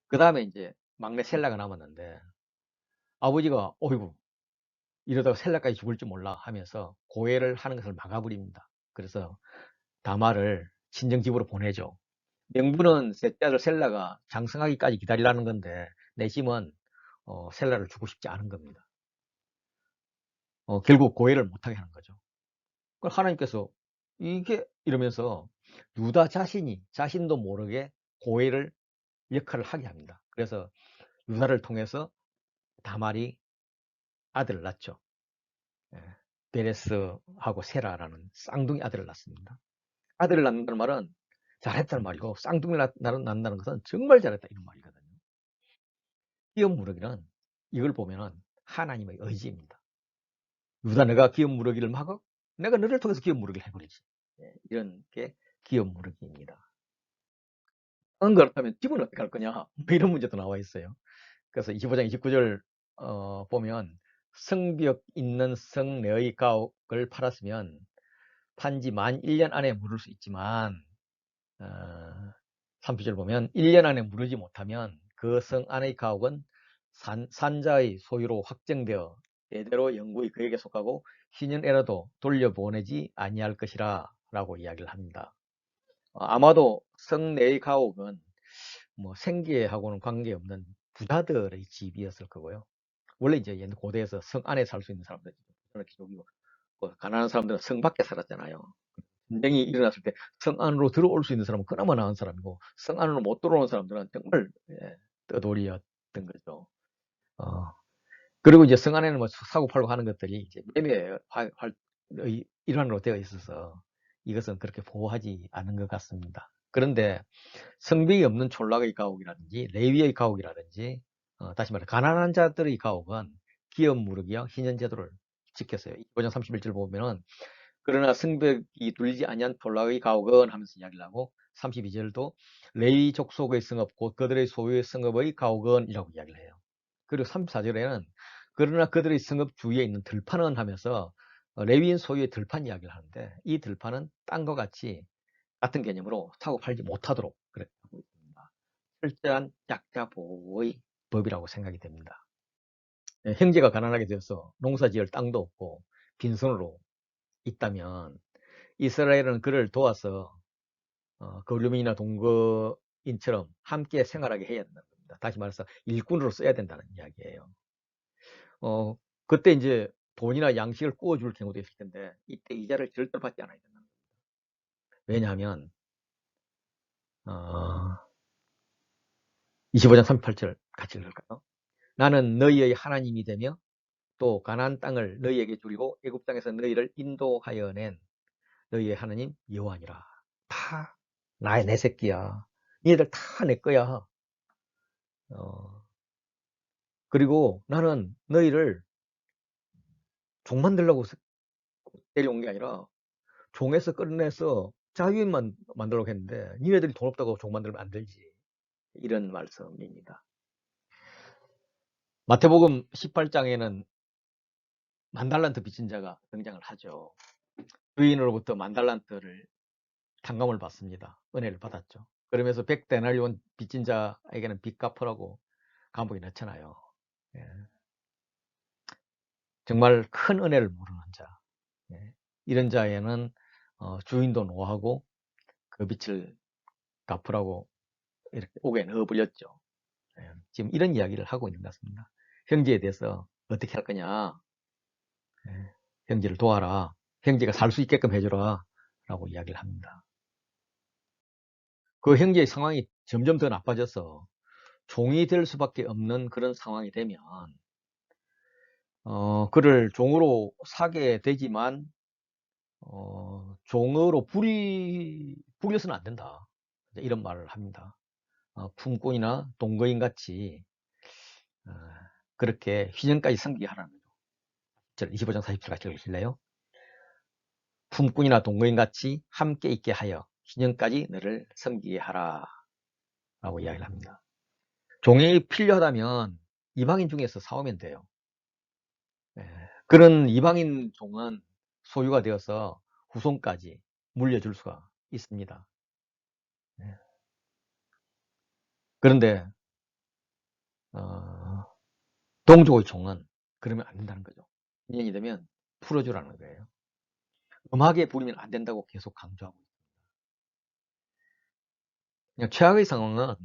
그 다음에 이제 막내 셀라가 남았는데 아버지가 어이구 이러다가 셀라까지 죽을 줄 몰라 하면서 고엘을 하는 것을 막아버립니다. 그래서 다말을 친정집으로 보내죠. 명분은 셋째 아들 셀라가 장성하기까지 기다리라는 건데 내심은 셀라를 주고 싶지 않은 겁니다. 결국 고해를 못하게 하는 거죠. 그걸 하나님께서 이게 이러면서 유다 자신도 모르게 고해를 역할을 하게 합니다. 그래서 유다를 통해서 다말이 아들을 낳죠. 베레스하고 세라라는 쌍둥이 아들을 낳습니다. 아들을 낳는다는 말은 잘했다는 말이고 쌍둥이 낳는다는 것은 정말 잘했다 이런 말이거든요. 기업 무르기는 이걸 보면은 하나님의 의지입니다. 유다 내가 기업 무르기를 막어? 내가 너를 통해서 기업 무르기를 해버리지. 이런 게 기업 무르기입니다. 그렇다면 집은 어떻게 할 거냐? 뭐 이런 문제도 나와 있어요. 그래서 25장 29절 보면 성벽 있는 성 내의 가옥을 팔았으면 판지 만 1년 안에 물을 수 있지만 30절 보면 1년 안에 무르지 못하면 그 성 안의 가옥은 산자의 소유로 확정되어 대대로 영구히 그에게 속하고 희년에라도 돌려보내지 아니할 것이라 라고 이야기를 합니다. 아마도 성 내의 가옥은 뭐 생계하고는 관계없는 부자들의 집이었을 거고요. 원래 이제 옛날 고대에서 성 안에 살 수 있는 사람들 이렇게 여기고 가난한 사람들은 성 밖에 살았잖아요. 전쟁이 일어났을 때 성 안으로 들어올 수 있는 사람은 그나마 나은 사람이고 성 안으로 못 들어오는 사람들은 정말 떠돌이였던 거죠. 어, 그리고 이제 성 안에는 뭐 사고 팔고 하는 것들이 이제 매매 일환으로 되어 있어서 이것은 그렇게 보호하지 않은 것 같습니다. 그런데 성벽이 없는 촌락의 가옥이라든지 레위의 가옥이라든지 다시 말해 가난한 자들의 가옥은 기업 무르기와 희년 제도를 지켰어요. 5장 31절 보면은 그러나 성벽이 뚫리지 아니한 촌락의 가옥은 하면서 이야기를 하고 32절도 레위 족속의 성읍 곧 그들의 소유의 성읍의 가옥은 이라고 이야기를 해요. 그리고 34절에는 그러나 그들의 성읍 주위에 있는 들판은 하면서 레위인 소유의 들판 이야기를 하는데 이 들판은 땅과 같은 개념으로 사고 팔지 못하도록 그렇게 하고 있습니다. 철저한 약자 보호의 법이라고 생각이 됩니다. 형제가 가난하게 되어서 농사 지을 땅도 없고 빈손으로 있다면 이스라엘은 그를 도와서 거류민이나 동거인처럼 함께 생활하게 해야 된다는 겁니다. 다시 말해서 일꾼으로 써야 된다는 이야기예요. 그때 이제 돈이나 양식을 구워줄 경우도 있을 텐데 이때 이자를 절대로 받지 않아야 된다는 겁니다. 왜냐하면 25장 38절 같이 읽을까요? 나는 너희의 하나님이 되며 또 가나안 땅을 너희에게 주리고 애굽 땅에서 너희를 인도하여 낸 너희의 하나님 여호와니라. 다 내 새끼야. 니들 다 내 거야. 그리고 나는 너희를 종 만들려고 데려온 게 아니라 종에서 끌어내서 자유인만 만들려고 했는데 니네들이 돈 없다고 종 만들면 안 되지. 이런 말씀입니다. 마태복음 18장에는 만달란트 빚진 자가 등장을 하죠. 주인으로부터 만달란트를 탕감을 받습니다. 은혜를 받았죠. 그러면서 100데나리온 빚진 자에게는 빚 갚으라고 감옥에 넣잖아요. 예. 정말 큰 은혜를 모르는 자. 예. 이런 자에는 주인도 노하고 그 빚을 갚으라고 이렇게 옥에 넣어버렸죠. 예. 지금 이런 이야기를 하고 있는 것 같습니다. 형제에 대해서 어떻게 할 거냐. 예. 형제를 도와라. 형제가 살 수 있게끔 해주라. 라고 이야기를 합니다. 그 형제의 상황이 점점 더 나빠져서 종이 될 수밖에 없는 그런 상황이 되면 그를 종으로 사게 되지만 종으로 부려서는 안 된다. 이런 말을 합니다. 품꾼이나 동거인 같이 그렇게 휘전까지 섬기게 하라는 거죠. 25장 40절 같이 읽으실래요? 품꾼이나 동거인 같이 함께 있게 하여 휘전까지 너를 섬기게 하라 라고 이야기를 합니다. 종이 필요하다면 이방인 중에서 사오면 돼요. 그런 이방인 종은 소유가 되어서 후손까지 물려줄 수가 있습니다. 그런데 동족의 종은 그러면 안 된다는 거죠. 인연이 되면 풀어주라는 거예요. 음악에 부리면 안 된다고 계속 강조하고 있습니다. 최악의 상황은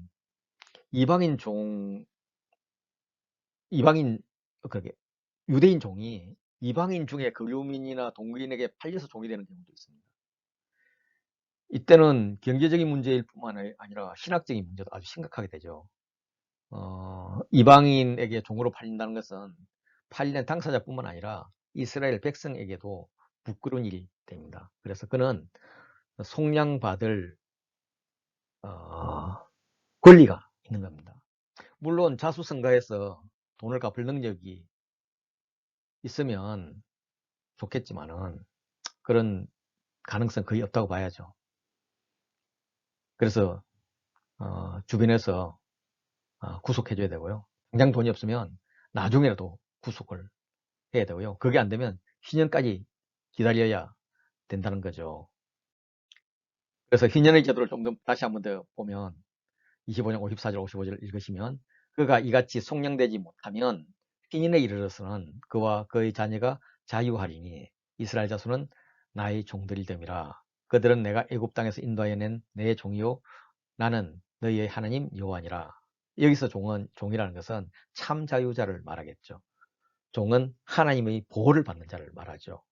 그러게 유대인 종이 이방인 중에 거류민이나 동거인에게 팔려서 종이 되는 경우도 있습니다. 이때는 경제적인 문제일 뿐만 아니라 신학적인 문제도 아주 심각하게 되죠. 이방인에게 종으로 팔린다는 것은 팔리는 당사자뿐만 아니라 이스라엘 백성에게도 부끄러운 일이 됩니다. 그래서 그는 속량받을 권리가 있는 겁니다. 물론 자수성가해서 돈을 갚을 능력이 있으면 좋겠지만은 그런 가능성 거의 없다고 봐야죠. 그래서 주변에서 구속해줘야 되고요. 당장 돈이 없으면 나중에라도 구속을 해야 되고요. 그게 안 되면 10년까지 기다려야 된다는 거죠. 그래서 희년의 제도를 좀 더 다시 한번 더 보면 25장 54절 55절 읽으시면 그가 이같이 속량되지 못하면 희년에 이르러서는 그와 그의 자녀가 자유하리니 이스라엘 자손은 나의 종들이 됨이라. 그들은 내가 애굽 땅에서 인도하여 낸 내 종이요 나는 너희의 하나님 여호와니라. 여기서 종이라는 것은 참 자유자를 말하겠죠. 종은 하나님의 보호를 받는 자를 말하죠.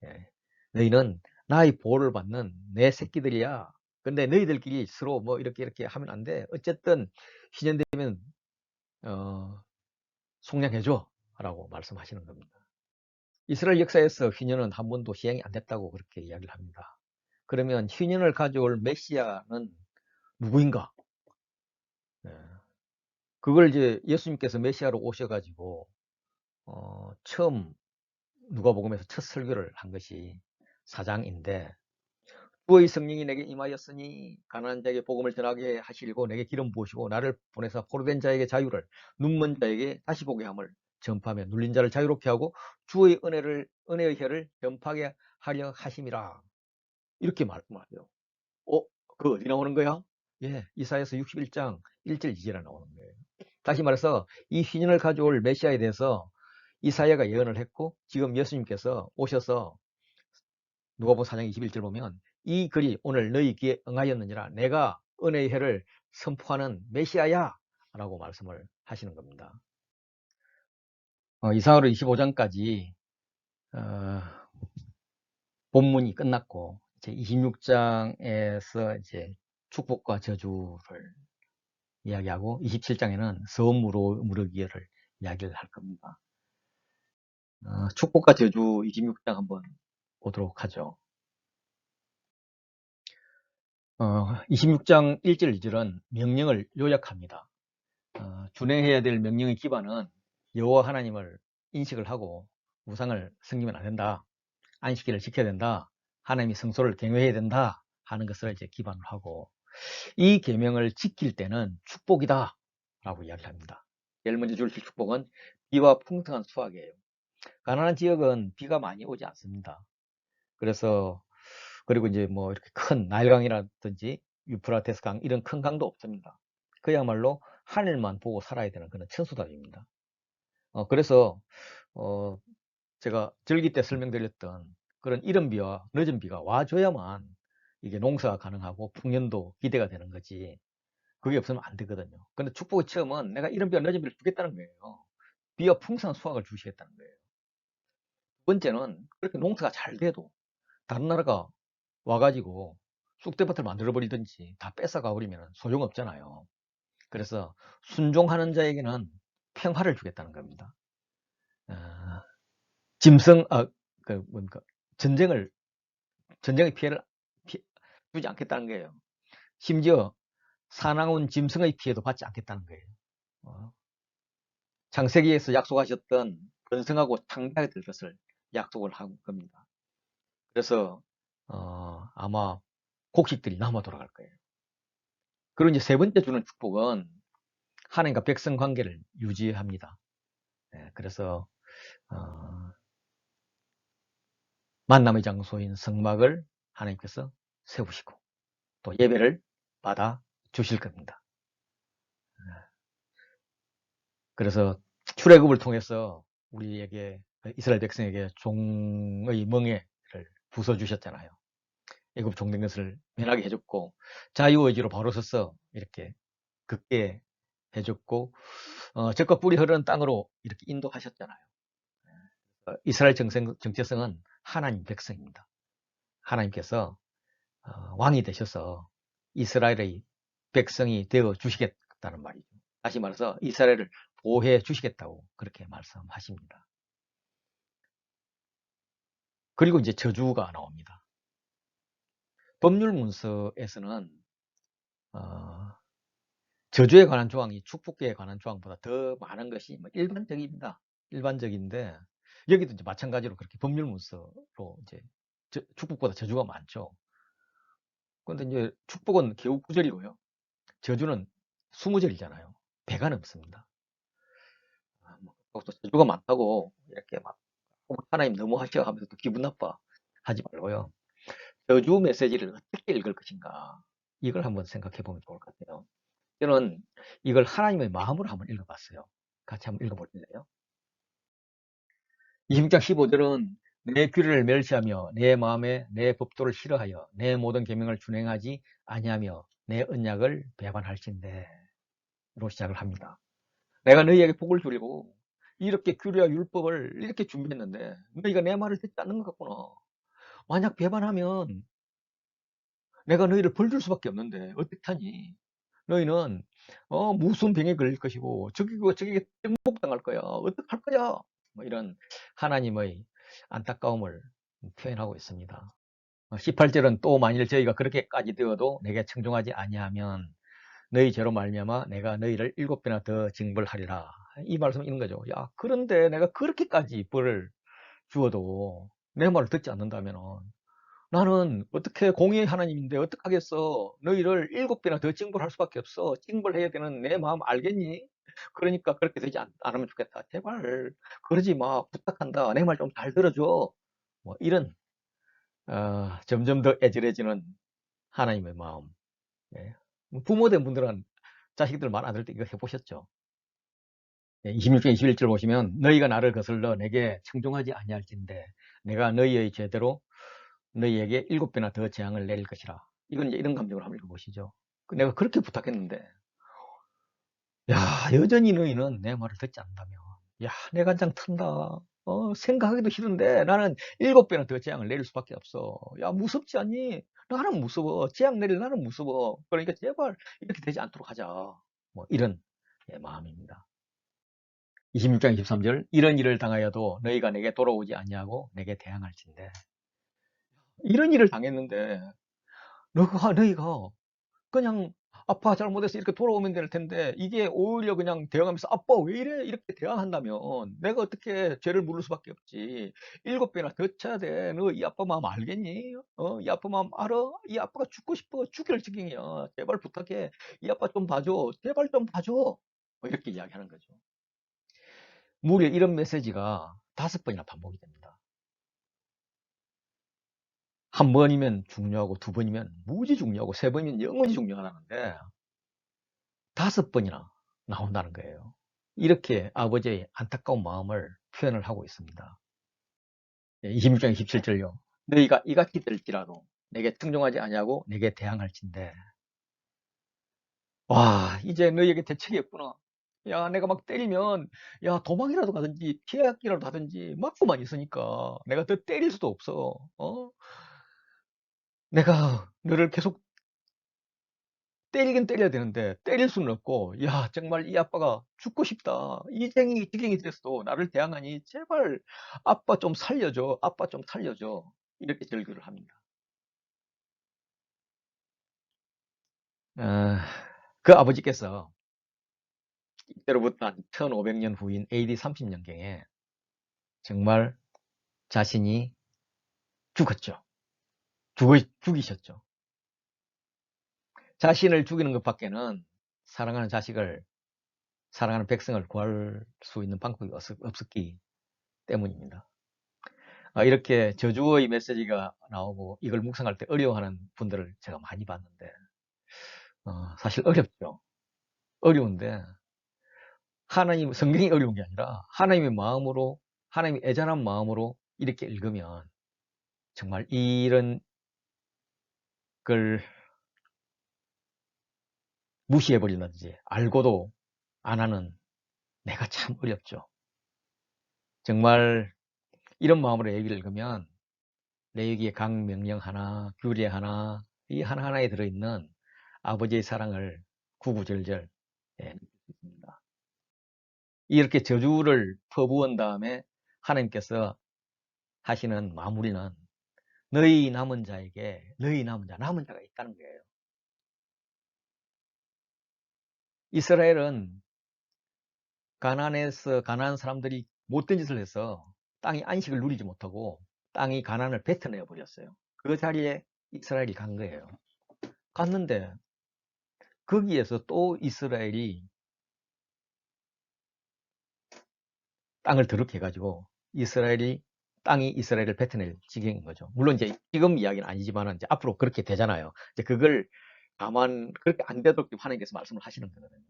예. 너희는 나의 보호를 받는 내 새끼들이야. 근데 너희들끼리 서로 뭐 이렇게 하면 안 돼. 어쨌든 희년되면 속량해줘 라고 말씀하시는 겁니다. 이스라엘 역사에서 희년은 한 번도 시행이 안 됐다고 그렇게 이야기를 합니다. 그러면 희년을 가져올 메시아는 누구인가? 예. 그걸 이제 예수님께서 메시아로 오셔가지고 처음 누가복음에서 첫 설교를 한 것이 4장인데 주의 성령이 내게 임하였으니 가난한 자에게 복음을 전하게 하시려고 내게 기름 부으시고 나를 보내사 포로된 자에게 자유를 눈먼 자에게 다시 보게 함을 전파하며 눌린 자를 자유롭게 하고 주의 은혜의 혀를 전파하게 하려 하심이라. 이렇게 말씀하세요. 그거 어디 나오는 거야? 예, 이사야서 61장 1절 2절에 나오는 거예요. 다시 말해서 이 희년을 가져올 메시아에 대해서 이사야가 예언을 했고 지금 예수님께서 오셔서 누가복음 4장 21절 보면 이 글이 오늘 너희 귀에 응하였느니라 내가 은혜의 해를 선포하는 메시아야 라고 말씀을 하시는 겁니다. 이사야로 25장까지 본문이 끝났고 이제 26장에서 이제 축복과 저주를 이야기하고 27장에는 무르기를 이야기를 할 겁니다. 축복과 저주 26장 한번 보도록 하죠. 26장 1절 2절은 명령을 요약합니다. 준행해야 될 명령의 기반은 여호와 하나님을 인식을 하고 우상을 섬기면 안 된다. 안식일을 지켜야 된다. 하나님의 성소를 경외해야 된다 하는 것을 이제 기반으로 하고 이 계명을 지킬 때는 축복이다 라고 이야기합니다. 제일 먼저 주실 축복은 비와 풍성한 수확이에요. 가난한 지역은 비가 많이 오지 않습니다. 그래서 그리고 이제 뭐 이렇게 큰 나일강이라든지 유프라테스 강 이런 큰 강도 없습니다. 그야말로 하늘만 보고 살아야 되는 그런 천수답입니다. 그래서 제가 절기 때 설명드렸던 그런 이른 비와 늦은 비가 와줘야만 이게 농사가 가능하고 풍년도 기대가 되는 거지. 그게 없으면 안 되거든요. 근데 축복의 체험은 내가 이른 비와 늦은 비를 주겠다는 거예요. 비와 풍성한 수확을 주시겠다는 거예요. 두 번째는 그렇게 농사가 잘 돼도 다른 나라가 와가지고 쑥대밭을 만들어 버리든지 다 뺏어가 버리면 소용없잖아요. 그래서 순종하는 자에게는 평화를 주겠다는 겁니다. 뭡니까? 전쟁의 피해를 주지 않겠다는 거예요. 심지어 사나운 짐승의 피해도 받지 않겠다는 거예요. 창세기에서 약속하셨던 번성하고 창대하게 될 것을 약속을 한 겁니다. 그래서 아마 곡식들이 남아 돌아갈 거예요. 그리고 이제 세 번째 주는 축복은 하나님과 백성 관계를 유지합니다. 그래서 만남의 장소인 성막을 하나님께서 세우시고 또 예배를 받아 주실 겁니다. 그래서 출애굽을 통해서 우리에게 이스라엘 백성에게 종의 멍에를 부숴 주셨잖아요. 애굽 종된 것을 면하게 해줬고 자유의지로 바로 서서 이렇게 긋게 해줬고 적과 뿔이 흐르는 땅으로 이렇게 인도하셨잖아요. 이스라엘 정체성은 하나님 백성입니다. 하나님께서 왕이 되셔서 이스라엘의 백성이 되어 주시겠다는 말이죠. 다시 말해서 이스라엘을 보호해 주시겠다고 그렇게 말씀하십니다. 그리고 이제 저주가 나옵니다. 법률 문서에서는 저주에 관한 조항이 축복에 관한 조항보다 더 많은 것이 일반적입니다. 일반적인데 여기도 이제 마찬가지로 그렇게 법률 문서로 이제 축복보다 저주가 많죠. 그런데 이제 축복은 겨우 9절이고요. 저주는 20절이잖아요. 배가 넘습니다. 또 저주가 많다고 이렇게 막 하나님 너무 하셔 하면서 또 기분 나빠 하지 말고요. 저주 메시지를 어떻게 읽을 것인가 이걸 한번 생각해 보면 좋을 것 같아요. 저는 이걸 하나님의 마음으로 한번 읽어봤어요. 같이 한번 읽어볼래요? 26장 15절은 내 규례를 멸시하며 내 마음에 내 법도를 싫어하여 내 모든 계명을 준행하지 아니하며 내 언약을 배반할진대 로 시작을 합니다. 내가 너희에게 복을 주려고 이렇게 규례와 율법을 이렇게 준비했는데 너희가 내 말을 듣지 않는 것 같구나. 만약 배반하면 내가 너희를 벌 줄 수밖에 없는데 어떻게 하니? 너희는 무슨 병에 걸릴 것이고 저기게 정복당할 거야. 어떡할 거야? 뭐 이런 하나님의 안타까움을 표현하고 있습니다. 18절은 또 만일 저희가 그렇게까지 되어도 내게 청종하지 아니하면 너희 죄로 말미암아 내가 너희를 7배나 더 징벌하리라. 이 말씀은 이런 거죠. 야, 그런데 내가 그렇게까지 벌을 주어도 내 말을 듣지 않는다면 나는 어떻게 공의의 하나님인데 어떡하겠어. 너희를 7배나 더 징벌할 수밖에 없어. 징벌해야 되는 내 마음 알겠니? 그러니까 그렇게 되지 않으면 좋겠다. 제발 그러지 마. 부탁한다. 내 말 좀 잘 들어줘. 뭐 이런 점점 더 애절해지는 하나님의 마음. 예. 부모된 분들은 자식들 말 안 들을 때 이거 해보셨죠? 26장 21절 보시면 너희가 나를 거슬러 내게 청종하지 아니할진대 내가 너희의 죄대로 너희에게 7배나 더 재앙을 내릴 것이라. 이건 이제 이런 감정으로 한번 읽어보시죠. 내가 그렇게 부탁했는데 야, 여전히 너희는 내 말을 듣지 않는다며. 야, 내 간장 탄다. 생각하기도 싫은데 나는 7배나 더 재앙을 내릴 수밖에 없어. 야, 무섭지 않니? 나는 무서워. 재앙 내릴 나는 무서워. 그러니까 제발 이렇게 되지 않도록 하자. 뭐 이런 마음입니다. 26장 23절 이런 일을 당하여도 너희가 내게 돌아오지 아니하고 내게 대항할진대. 이런 일을 당했는데 너희가 그냥 아빠 잘못해서 이렇게 돌아오면 될 텐데 이게 오히려 그냥 대응하면서 아빠 왜 이래? 이렇게 대응한다면 내가 어떻게 죄를 물을 수밖에 없지. 7배나 더 쳐야 돼. 너 이 아빠 마음 알겠니? 이 아빠 마음 알아? 이 아빠가 죽고 싶어. 죽일 지경이야. 제발 부탁해. 이 아빠 좀 봐줘. 제발 좀 봐줘. 뭐 이렇게 이야기하는 거죠. 무려 이런 메시지가 5번이나 반복이 됩니다. 한 번이면 중요하고 2번이면 무지 중요하고 3번이면 영원히 중요하다는데 5번이나 나온다는 거예요. 이렇게 아버지의 안타까운 마음을 표현을 하고 있습니다. 26장 27절요. 너희가 이같이 될지라도 내게 청종하지 아니하고 내게 대항할진대. 와, 이제 너희에게 대책이 없구나. 야, 내가 막 때리면 야, 도망이라도 가든지 피하기라도 하든지 맞고만 있으니까 내가 더 때릴 수도 없어. 내가 너를 계속 때리긴 때려야 되는데 때릴 수는 없고 야 정말 이 아빠가 죽고 싶다. 지경이 됐어도 나를 대항하니 제발 아빠 좀 살려줘. 아빠 좀 살려줘. 이렇게 절규를 합니다. 어, 그 아버지께서 이때로부터 한 1500년 후인 AD 30년경에 정말 자신이 죽었죠. 죽이셨죠. 자신을 죽이는 것밖에는 사랑하는 자식을 사랑하는 백성을 구할 수 있는 방법이 없었기 때문입니다. 이렇게 저주의 메시지가 나오고 이걸 묵상할 때 어려워하는 분들을 제가 많이 봤는데 사실 어렵죠. 어려운데 하나님 성경이 어려운 게 아니라 하나님의 마음으로 하나님의 애잔한 마음으로 이렇게 읽으면 정말 이런 걸 무시해버린다든지 알고도 안 하는 내가 참 어렵죠. 정말 이런 마음으로 얘기를 읽으면 레위기의 각 명령 하나, 규례 하나, 이 하나하나에 들어있는 아버지의 사랑을 구구절절 느낄 수 있습니다. 이렇게 저주를 퍼부은 다음에 하나님께서 하시는 마무리는 너희 남은 자에게 남은 자가 있다는 거예요. 이스라엘은 가나안 사람들이 못된 짓을 해서 땅이 안식을 누리지 못하고 땅이 가나안을 뱉어내어 버렸어요. 그 자리에 이스라엘이 간 거예요. 갔는데 거기에서 또 이스라엘이 땅을 더럽게 해가지고 땅이 이스라엘을 뱉어낼 지경인 거죠. 물론 이제 지금 이야기는 아니지만 이제 앞으로 그렇게 되잖아요. 이제 그걸 그렇게 안 되도록 하나님께서 말씀을 하시는 거거든요.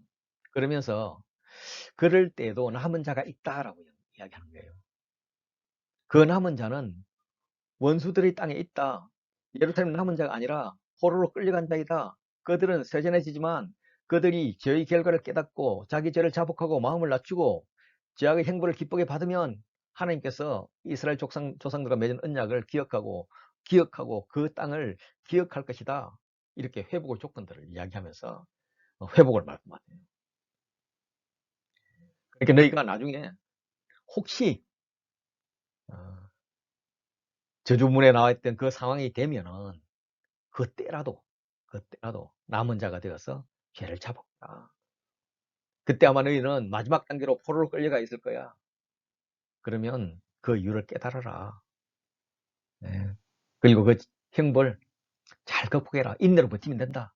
그러면서 그럴 때도 남은 자가 있다라고 이야기하는 거예요. 그 남은 자는 원수들이 땅에 있다. 예루살렘 남은 자가 아니라 포로로 끌려간 자이다. 그들은 세전해지지만 그들이 죄의 결과를 깨닫고 자기 죄를 자복하고 마음을 낮추고 죄악의 행보를 기쁘게 받으면 하나님께서 이스라엘 조상들과 맺은 언약을 기억하고 그 땅을 기억할 것이다. 이렇게 회복의 조건들을 이야기하면서 회복을 말씀하세요. 그러니까 너희가 나중에 혹시 저주문에 나와 있던 그 상황이 되면은 그때라도 남은 자가 되어서 죄를 잡았다. 그때 아마 너희는 마지막 단계로 포로로 끌려가 있을 거야. 그러면 그 이유를 깨달아라. 네. 그리고 그 형벌 잘 극복해라. 인내로 버티면 된다.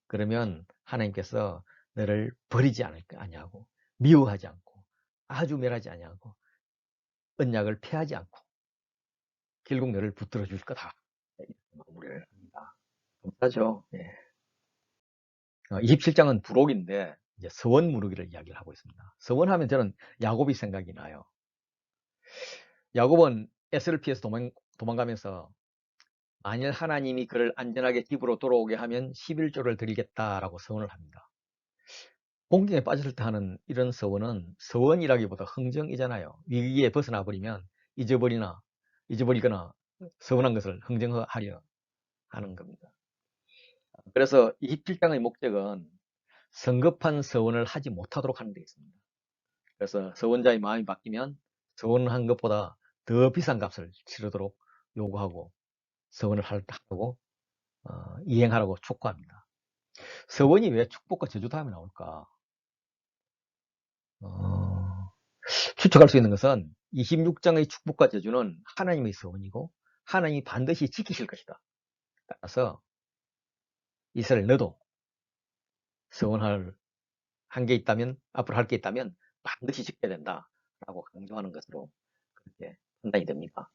그러면 하나님께서 너를 버리지 아니하고 미워하지 않고 아주 멸하지 아니하고 언약을 폐하지 않고 결국 너를 붙들어 줄 거다. 마무리를 합니다. 감사하죠. 예. 27장은 부록인데 이제 서원 무르기를 이야기를 하고 있습니다. 서원하면 저는 야곱이 생각이 나요. 야곱은 에스를 피해서 도망가면서 만일 하나님이 그를 안전하게 집으로 돌아오게 하면 11조를 드리겠다라고 서원을 합니다. 공경에 빠졌을 때 하는 이런 서원은 서원이라기보다 흥정이잖아요. 위기에 벗어나 버리면 잊어버리거나 서운한 것을 흥정하려 하는 겁니다. 그래서 27장의 목적은 성급한 서원을 하지 못하도록 하는 데 있습니다. 그래서 서원자의 마음이 바뀌면 서원한 것보다 더 비싼 값을 치르도록 요구하고 서원을 하고 이행하라고 촉구합니다. 서원이 왜 축복과 저주 다음에 나올까? 추측할 수 있는 것은 26장의 축복과 저주는 하나님의 서원이고 하나님이 반드시 지키실 것이다. 따라서 이스라엘 너도 서원할 한 게 있다면, 앞으로 할 게 있다면 반드시 지켜야 된다라고 강조하는 것으로 그렇게 판단이 됩니다.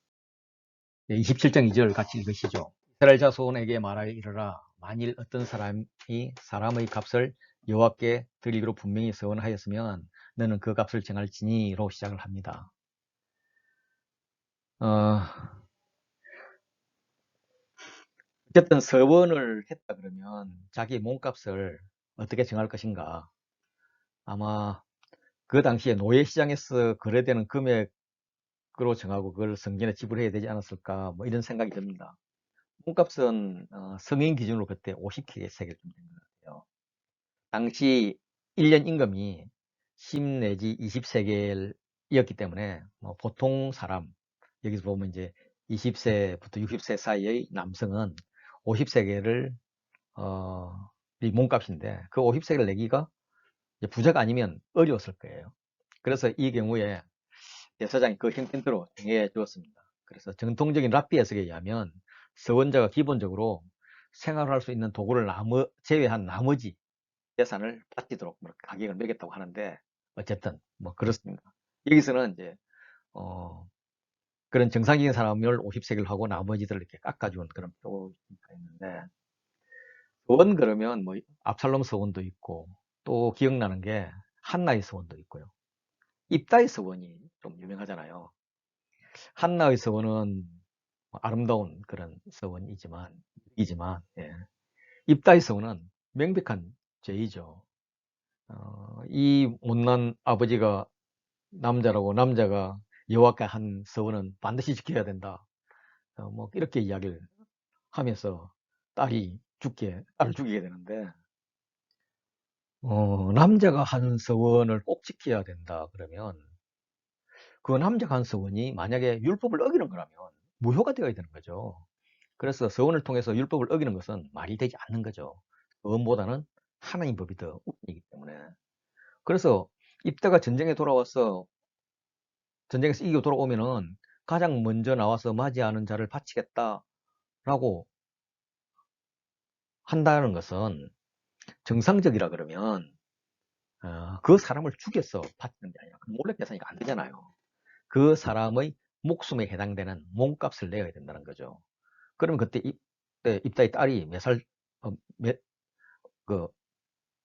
27장 2절 같이 읽으시죠. 이스라엘 자손에게 말하여 이르라. 만일 어떤 사람이 사람의 값을 여호와께 드리기로 분명히 서원하였으면 너는 그 값을 정할지니로 시작을 합니다. 어쨌든 서원을 했다 그러면 자기 몸값을 어떻게 정할 것인가. 아마 그 당시에 노예시장에서 거래되는 금액으로 정하고 그걸 성전에 지불해야 되지 않았을까, 뭐 이런 생각이 듭니다. 몸값은 성인 기준으로 그때 50세겔 정도 된 것 같아요. 당시 1년 임금이 10 내지 20세겔이었기 때문에 뭐 보통 사람, 여기서 보면 이제 20세부터 60세 사이의 남성은 50세겔을 이 몸값인데 그 50세겔 내기가 부자가 아니면 어려웠을 거예요. 그래서 이 경우에 대사장이 그 형편대로 정해 주었습니다. 그래서 정통적인 랍비 해석에 의하면 서원자가 기본적으로 생활할 수 있는 도구를 제외한 나머지 재산을 바치도록 가격을 매겼다고 하는데 어쨌든 뭐 그렇습니다. 여기서는 이제 그런 정상적인 사람을 50세겔 하고 나머지들을 이렇게 깎아주는 그런 표가 있는데 서원 그러면 뭐 압살롬 서원도 있고 또 기억나는 게 한나의 서원도 있고요. 입다의 서원이 좀 유명하잖아요. 한나의 서원은 아름다운 그런 서원이지만 예. 입다의 서원은 명백한 죄이죠. 이 못난 아버지가 남자라고 남자가 여호와께 한 서원은 반드시 지켜야 된다. 뭐 이렇게 이야기를 하면서 딸을 죽이게 되는데 남자가 한 서원을 꼭 지켜야 된다 그러면 그 남자가 한 서원이 만약에 율법을 어기는 거라면 무효가 되어야 되는 거죠. 그래서 서원을 통해서 율법을 어기는 것은 말이 되지 않는 거죠. 서원보다는 하나님 법이 더 우선이기 때문에. 그래서 입다가 전쟁에 돌아와서 전쟁에서 이기고 돌아오면은 가장 먼저 나와서 맞이하는 자를 바치겠다라고 한다는 것은 정상적이라 그러면 그 사람을 죽여서 바치는 게 아니라 몰래 계산이 안 되잖아요. 그 사람의 목숨에 해당되는 몸값을 내야 된다는 거죠. 그러면 그때 입다의 딸이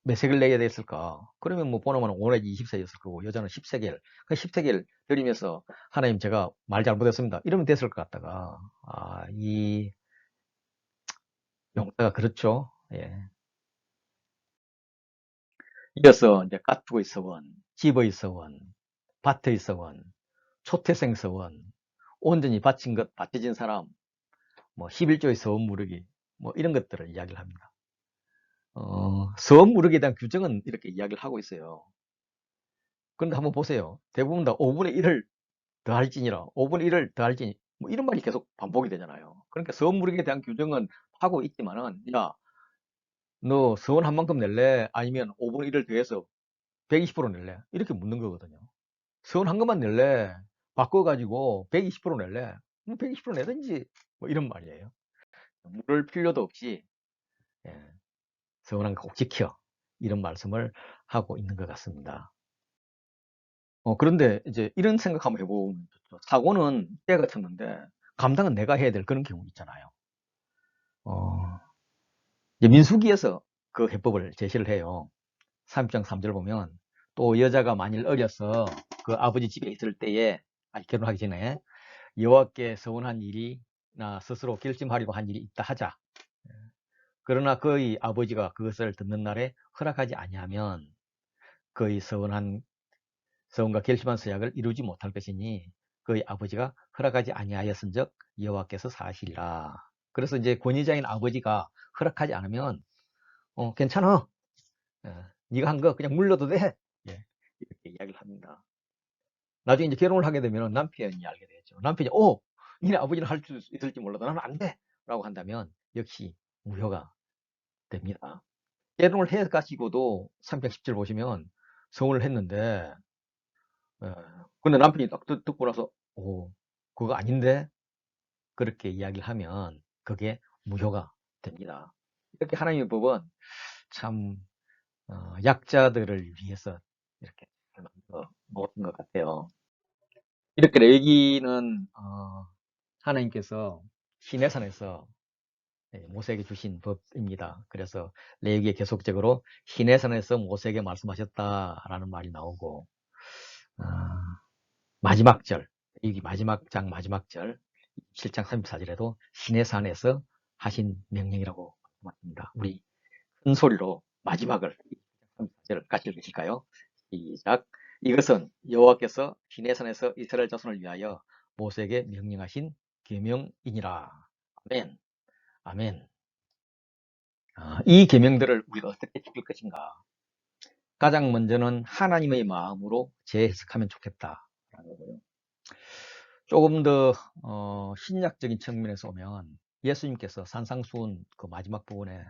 몇 세겔 내야 됐을까? 그러면 뭐 보나마나 5 내지 20세였을 거고 여자는 10세겔. 그 10세겔 드리면서 하나님 제가 말 잘못했습니다. 이러면 됐을 것 같다가 이 용사가 그렇죠. 예. 이어서 이제 가축의 서원, 집의 서원, 밭의 서원, 초태생 서원, 온전히 바쳐진 사람, 뭐 11조의 서원 무르기, 뭐 이런 것들을 이야기를 합니다. 서원 무르기에 대한 규정은 이렇게 이야기를 하고 있어요. 그런데 한번 보세요. 대부분 다 5분의 1을 더할지니라, 5분의 1을 더할지니, 뭐 이런 말이 계속 반복이 되잖아요. 그러니까 서원 무르기에 대한 규정은 하고 있지만은, 야, 너 서원 한 만큼 낼래? 아니면 5분의 1을 더해서 120% 낼래? 이렇게 묻는 거거든요. 서원 한 것만 낼래? 바꿔가지고 120% 낼래? 뭐 120% 내든지, 뭐 이런 말이에요. 물을 필요도 없이, 예, 서원한 거 꼭 지켜. 이런 말씀을 하고 있는 것 같습니다. 그런데 이제 이런 생각 한번 해보면 좋죠. 사고는 때가 쳤는데 감당은 내가 해야 될 그런 경우 있잖아요. 이제 민수기에서 그 해법을 제시를 해요. 30장 3절 보면 또 여자가 만일 어려서 그 아버지 집에 있을 때에 결혼하기 전에 여호와께 서원한 일이나 스스로 결심하려고 한 일이 있다 하자. 그러나 그의 아버지가 그것을 듣는 날에 허락하지 아니하면 그의 서원과 결심한 서약을 이루지 못할 것이니 그의 아버지가 허락하지 아니하였은즉 여호와께서 사하시리라. 그래서 이제 권위자인 아버지가 허락하지 않으면 괜찮아. 네가 한 거 그냥 물려도 돼. 예, 이렇게 이야기를 합니다. 나중에 이제 결혼을 하게 되면 남편이 알게 되죠. 남편이 니네 아버지는 할 수 있을지 몰라도 나는 안 돼. 라고 한다면 역시 무효가 됩니다. 결혼을 해가지고도 310절 보시면 성혼을 했는데 근데 남편이 딱 듣고 나서 그거 아닌데 그렇게 이야기를 하면 그게 무효가 됩니다. 이렇게 하나님의 법은 참 약자들을 위해서 이렇게 만들어 놓은 것 같아요. 이렇게 레위기는 하나님께서 시내산에서 모세에게 주신 법입니다. 그래서 레위기에 계속적으로 시내산에서 모세에게 말씀하셨다라는 말이 나오고 마지막 절, 이 마지막 장 마지막 절 7장 34절에도 시내산에서 하신 명령이라고 말합니다. 우리 큰 소리로 마지막을 34절 같이 읽으실까요? 시작. 이것은 여호와께서 시내산에서 이스라엘 자손을 위하여 모세에게 명령하신 계명이니라. 아멘. 아멘. 이 계명들을 우리가 어떻게 지킬 것인가? 가장 먼저는 하나님의 마음으로 재해석하면 좋겠다라는 거고요. 조금 더 신약적인 측면에서 오면 예수님께서 산상수훈 그 마지막 부분에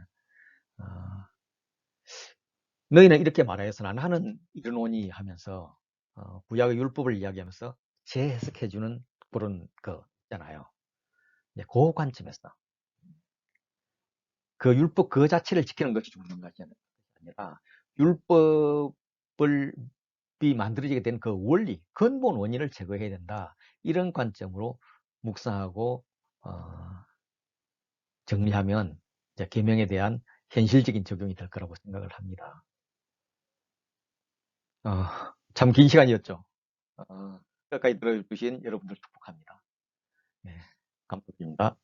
너희는 이렇게 말하였으나 나는 이르노니 하면서 구약의 율법을 이야기하면서 재해석해주는 그런 거 있잖아요. 그 관점에서 그 율법 그 자체를 지키는 것이 중요한 것이 아니라 율법을 만들어지게 된 그 원리, 근본 원인을 제거해야 된다. 이런 관점으로 묵상하고 정리하면 이제 계명에 대한 현실적인 적용이 될 거라고 생각을 합니다. 참 긴 시간이었죠. 끝까지 들어주신 여러분들 축복합니다. 네, 감사드립니다.